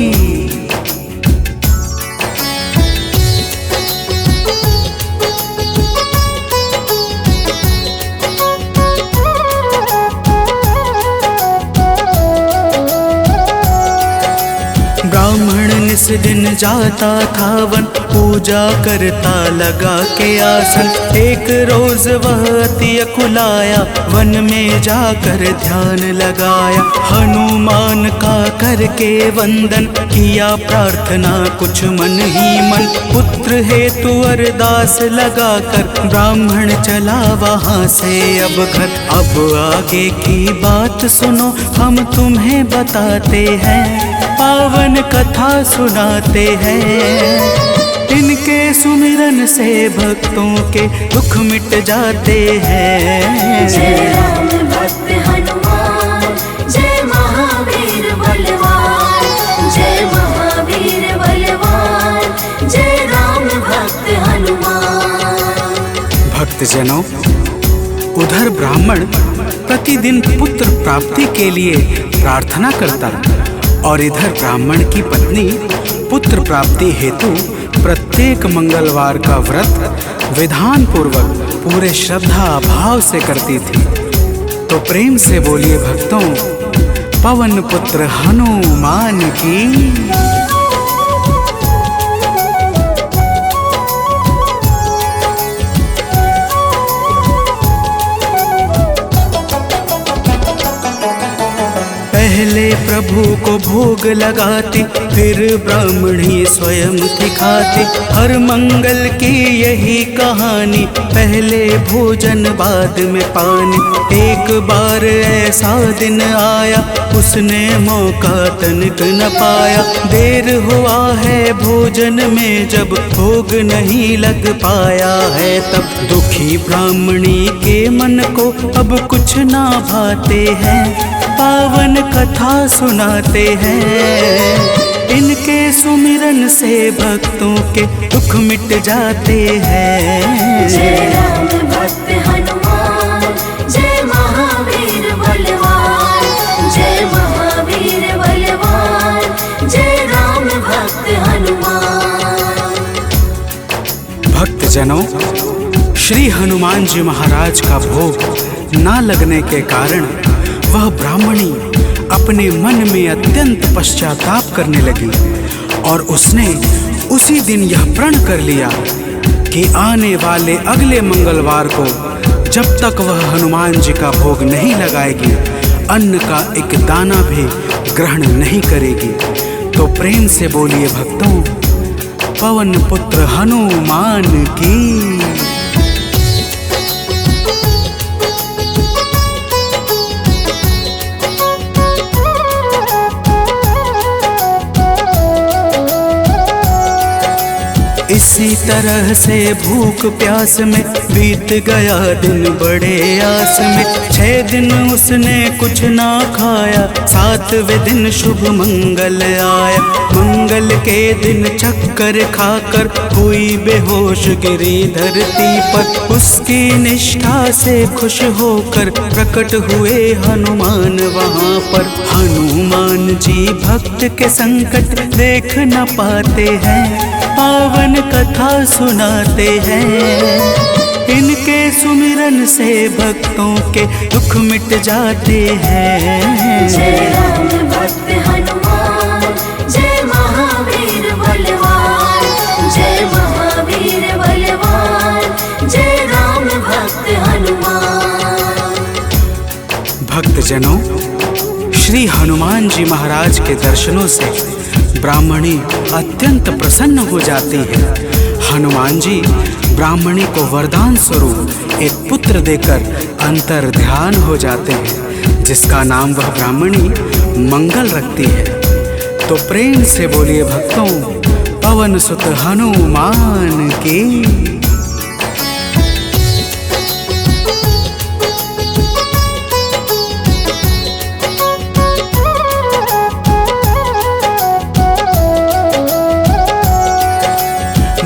ब्राह्मण निस दिन जाता था वन, पूजा करता लगा के आसन। एक रोज वह अति अकुलाया, वन में जाकर ध्यान लगाया। हनुमान का करके वंदन, किया प्रार्थना कुछ मन ही मन। पुत्र हेतु अरदास लगाकर, ब्राह्मण चला वहाँ से अब घर। अब आगे की बात सुनो, हम तुम्हें बताते हैं, पावन कथा सुनाते हैं। इनके सुमिरन से भक्तों के दुख मिट जाते हैं। जय राम भक्त हनुमान, जय महावीर बलवान, जय महावीर बलवान, जय राम भक्त हनुमान। भक्तजनों, उधर ब्राह्मण प्रतिदिन पुत्र प्राप्ति के लिए प्रार्थना करता, और इधर ब्राह्मण की पत्नी पुत्र प्राप्ति हेतु प्रत्येक मंगलवार का व्रत विधान पूर्वक पूरे श्रद्धा भाव से करती थी। तो प्रेम से बोलिए भक्तों, पवन पुत्र हनुमान की। पहले प्रभु को भोग लगाती, फिर ब्राह्मणी स्वयं थी खाती। हर मंगल की यही कहानी, पहले भोजन बाद में पानी। एक बार ऐसा दिन आया, उसने मौका तनिक न पाया। देर हुआ है भोजन में, जब भोग नहीं लग पाया है तब। दुखी ब्राह्मणी के मन को अब कुछ ना भाते हैं, पावन कथा सुनाते हैं। इनके सुमिरन से भक्तों के दुख मिट जाते हैं। जय राम भक्त हनुमान, जय महावीर बलवान, जय भक्तजनों, श्री हनुमान जी महाराज का भोग ना लगने के कारण वह ब्राह्मणी अपने मन में अत्यंत पश्चाताप करने लगी और उसने उसी दिन यह प्रण कर लिया कि आने वाले अगले मंगलवार को जब तक वह हनुमान जी का भोग नहीं लगाएगी, अन्न का एक दाना भी ग्रहण नहीं करेगी। तो प्रेम से बोलिए भक्तों, पवन पुत्र हनुमान की। इसी तरह से भूख प्यास में बीत गया दिन बड़े आस में। 6 दिन उसने कुछ ना खाया, 7वें दिन शुभ मंगल आया। मंगल के दिन चक्कर खाकर हुई बेहोश गिरी धरती पर। उसकी निष्ठा से खुश होकर प्रकट हुए हनुमान वहाँ पर। हनुमान जी भक्त के संकट देख न पाते हैं, पावन कथा सुनाते हैं। इनके सुमिरन से भक्तों के दुख मिट जाते हैं। जय राम भक्त हनुमान, जय महावीर बलवान, जय महावीर बलवान, जय राम भक्त हनुमान। भक्तजनों, श्री हनुमान जी महाराज के दर्शनों से ब्राह्मणी अत्यंत प्रसन्न हो जाती है। हनुमान जी ब्राह्मणी को वरदान स्वरूप एक पुत्र देकर अंतर ध्यान हो जाते हैं, जिसका नाम वह ब्राह्मणी मंगल रखती है। तो प्रेम से बोलिए भक्तों, पवन सुत हनुमान की।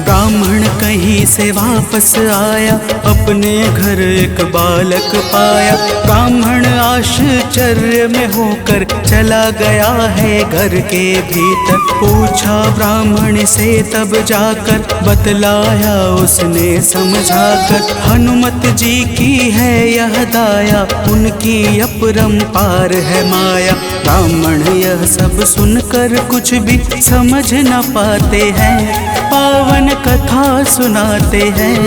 ब्राह्मण कहीं से वापस आया, अपने घर एक बालक पाया। ब्राह्मण आश्चर्य में होकर चला गया है घर के भीतर। पूछा ब्राह्मण से तब जाकर, बतलाया उसने समझाकर। हनुमत जी की है यह दाया, उनकी अपरंपार है माया। ब्राह्मण यह सब सुनकर कुछ भी समझ न पाते हैं, पावन कथा सुनाते हैं।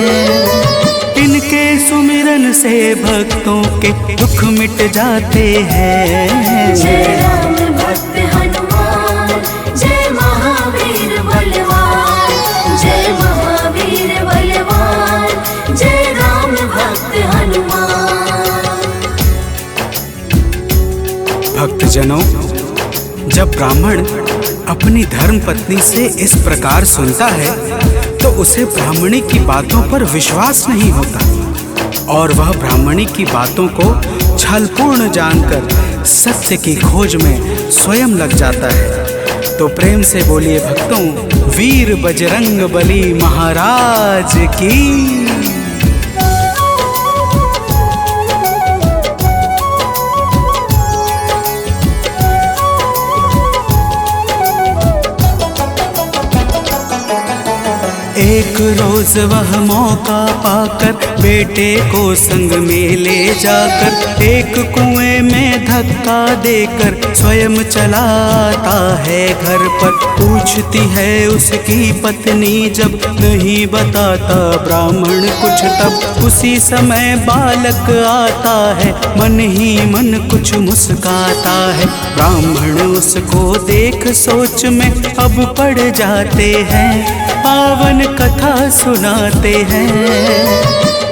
इनके सुमिरन से भक्तों के दुख मिट जाते हैं। जय राम भक्त हनुमान, जय महावीर बलवान, जय महावीर बलवान, जय राम भक्त हनुमान। भक्तजनों, जब ब्राह्मण अपनी धर्म पत्नी से इस प्रकार सुनता है तो उसे ब्राह्मणी की बातों पर विश्वास नहीं होता और वह ब्राह्मणी की बातों को छलपूर्ण जानकर सत्य की खोज में स्वयं लग जाता है। तो प्रेम से बोलिए भक्तों, वीर बजरंग बली महाराज की। एक रोज वह मौका पाकर बेटे को संग में ले जाकर एक कुएं में धक्का देकर स्वयं चलाता है घर पर। पूछती है उसकी पत्नी जब, नहीं बताता ब्राह्मण कुछ तब। उसी समय बालक आता है, मन ही मन कुछ मुस्काता है। ब्राह्मण उसको देख सोच में अब पड़ जाते हैं, पावन कथा सुनाते हैं।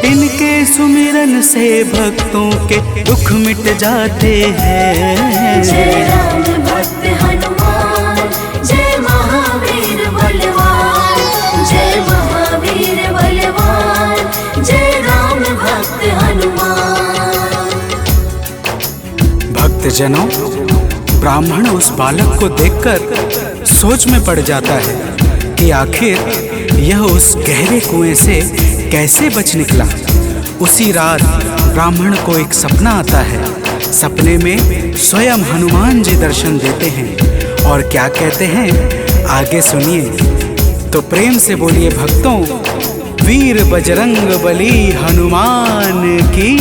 इनके सुमिरन से भक्तों के दुख मिट जाते हैं। जय राम भक्त हनुमान, जय महावीर बलवान, जय महावीर बलवान, जय राम भक्त हनुमान। भक्तजनों, ब्राह्मण उस बालक को देखकर सोच में पड़ जाता है कि आखिर यह उस गहरे कुएं से कैसे बच निकला। उसी रात ब्राह्मण को एक सपना आता है। सपने में स्वयं हनुमान जी दर्शन देते हैं और क्या कहते हैं आगे सुनिए। तो प्रेम से बोलिए भक्तों, वीर बजरंग बली हनुमान की।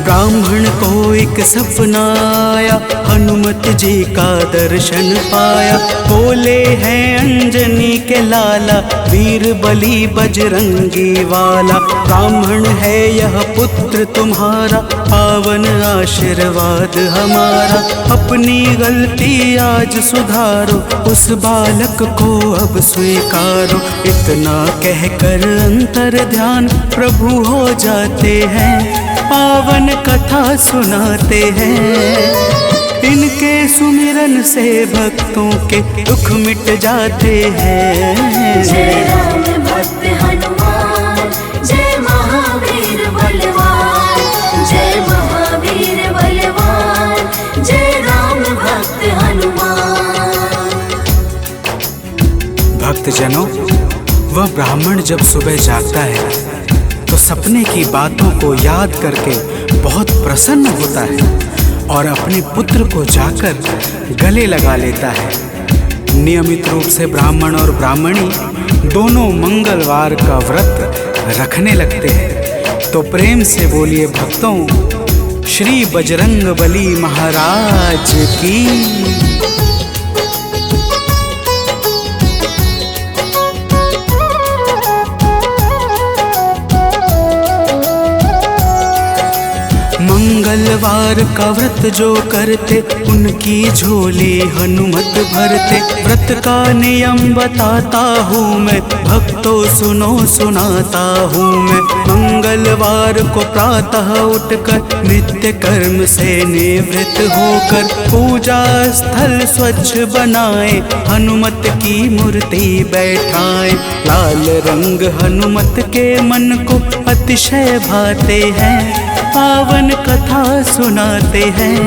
ब्राह्मण को एक सपना आया, हनुमत जी का दर्शन पाया। बोले हैं अंजनी के लाला, वीर बली बजरंगी वाला। ब्राह्मण है यह पुत्र तुम्हारा, पावन आशीर्वाद हमारा। अपनी गलती आज सुधारो, उस बालक को अब स्वीकारो। इतना कहकर अंतर ध्यान प्रभु हो जाते हैं, पावन कथा सुनाते हैं। इनके सुमिरन से भक्तों के दुख मिट जाते हैं। जय राम भक्त हनुमान, जय महावीर बलवान, जय महावीर बलवान, जय राम भक्त हनुमान। भक्तजनों, वह ब्राह्मण जब सुबह जागता है तो सपने की बातों को याद करके बहुत प्रसन्न होता है और अपने पुत्र को जाकर गले लगा लेता है। नियमित रूप से ब्राह्मण और ब्राह्मणी दोनों मंगलवार का व्रत रखने लगते हैं। तो प्रेम से बोलिए भक्तों, श्री बजरंग बली महाराज की। मंगलवार का व्रत जो करते, उनकी झोली हनुमत भरते। व्रत का नियम बताता हूँ मैं, भक्तों सुनो सुनाता हूँ मैं। मंगलवार को प्रातः उठकर नित्य कर्म से निवृत्त होकर पूजा स्थल स्वच्छ बनाए, हनुमत की मूर्ति बैठाए। लाल रंग हनुमत के मन को अतिशय भाते हैं, पावन कथा सुनाते हैं।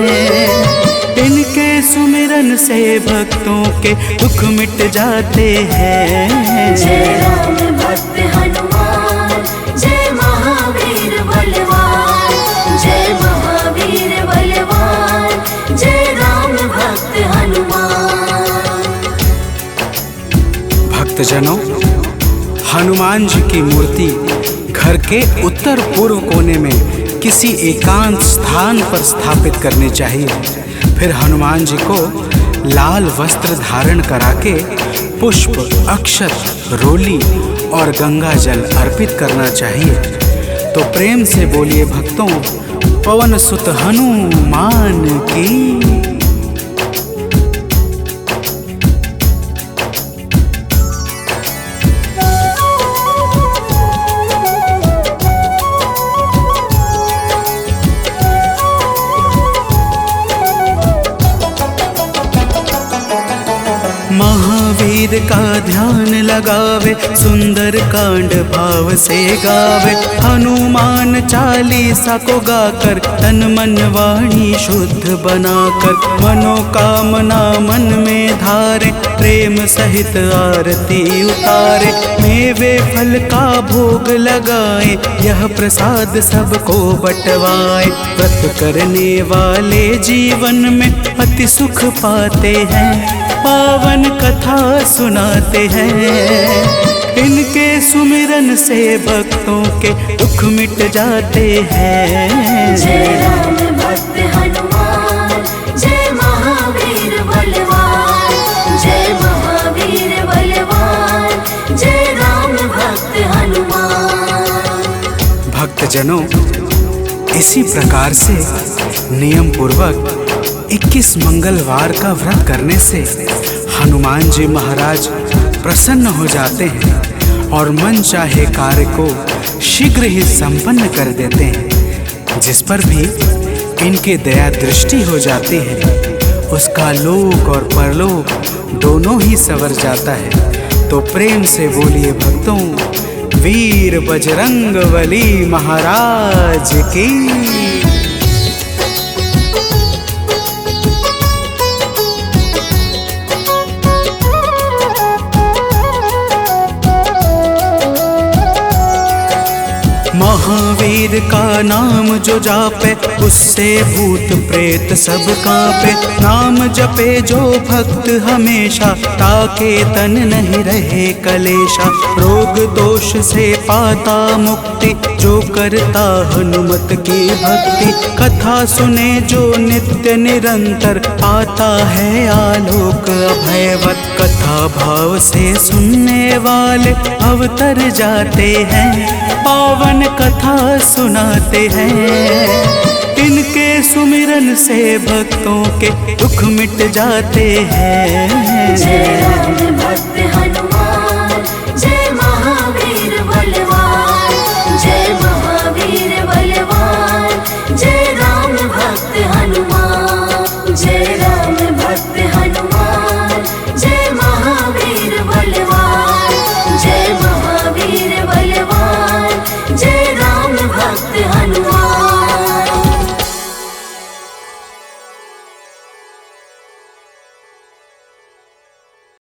इनके सुमिरन से भक्तों के दुख मिट जाते हैं। जय राम भक्त हनुमान, जय महावीर बलवान, जय महावीर बलवान, जय राम भक्त हनुमान। भक्तजनों, हनुमान जी की मूर्ति घर के उत्तर पूर्व कोने में किसी एकांत स्थान पर स्थापित करनी चाहिए। फिर हनुमान जी को लाल वस्त्र धारण करा के पुष्प, अक्षत, रोली और गंगा जल अर्पित करना चाहिए। तो प्रेम से बोलिए भक्तों, पवन सुत हनुमान की। महावीर का ध्यान लगावे, सुंदर कांड भाव से गावे। हनुमान चालीसा को गाकर तन मन वाणी शुद्ध बनाकर, मनोकामना मन में धारे, प्रेम सहित आरती उतारे। मेवे फल का भोग लगाए, यह प्रसाद सबको बंटवाए। व्रत करने वाले जीवन में अति सुख पाते हैं, पावन कथा सुनाते हैं। इनके सुमिरन से भक्तों के दुख मिट जाते हैं। जय राम भक्त हनुमान, जय महावीर बलवान, जय महावीर बलवान, जय राम भक्त हनुमान। भक्तजनों, इसी प्रकार से नियम पूर्वक 21 मंगलवार का व्रत करने से हनुमान जी महाराज प्रसन्न हो जाते हैं और मन चाहे कार्य को शीघ्र ही संपन्न कर देते हैं। जिस पर भी इनके दया दृष्टि हो जाती है, उसका लोक और परलोक दोनों ही संवर जाता है। तो प्रेम से बोलिए भक्तों, वीर बजरंग बली महाराज की। महावीर का नाम जो जापे उससे भूत प्रेत सब कांपे। नाम जपे जो भक्त हमेशा ताके तन नहीं रहे कलेशा। रोग दोष से पाता मुक्ति जो करता हनुमत की भक्ति। कथा सुने जो नित्य निरंतर आता है आलोक अभयवत। कथा भाव से सुनने वाले अवतर जाते हैं पावन कथा सुनाते हैं। इनके सुमिरन से भक्तों के दुख मिट जाते हैं। जय राम भक्त हनुमान।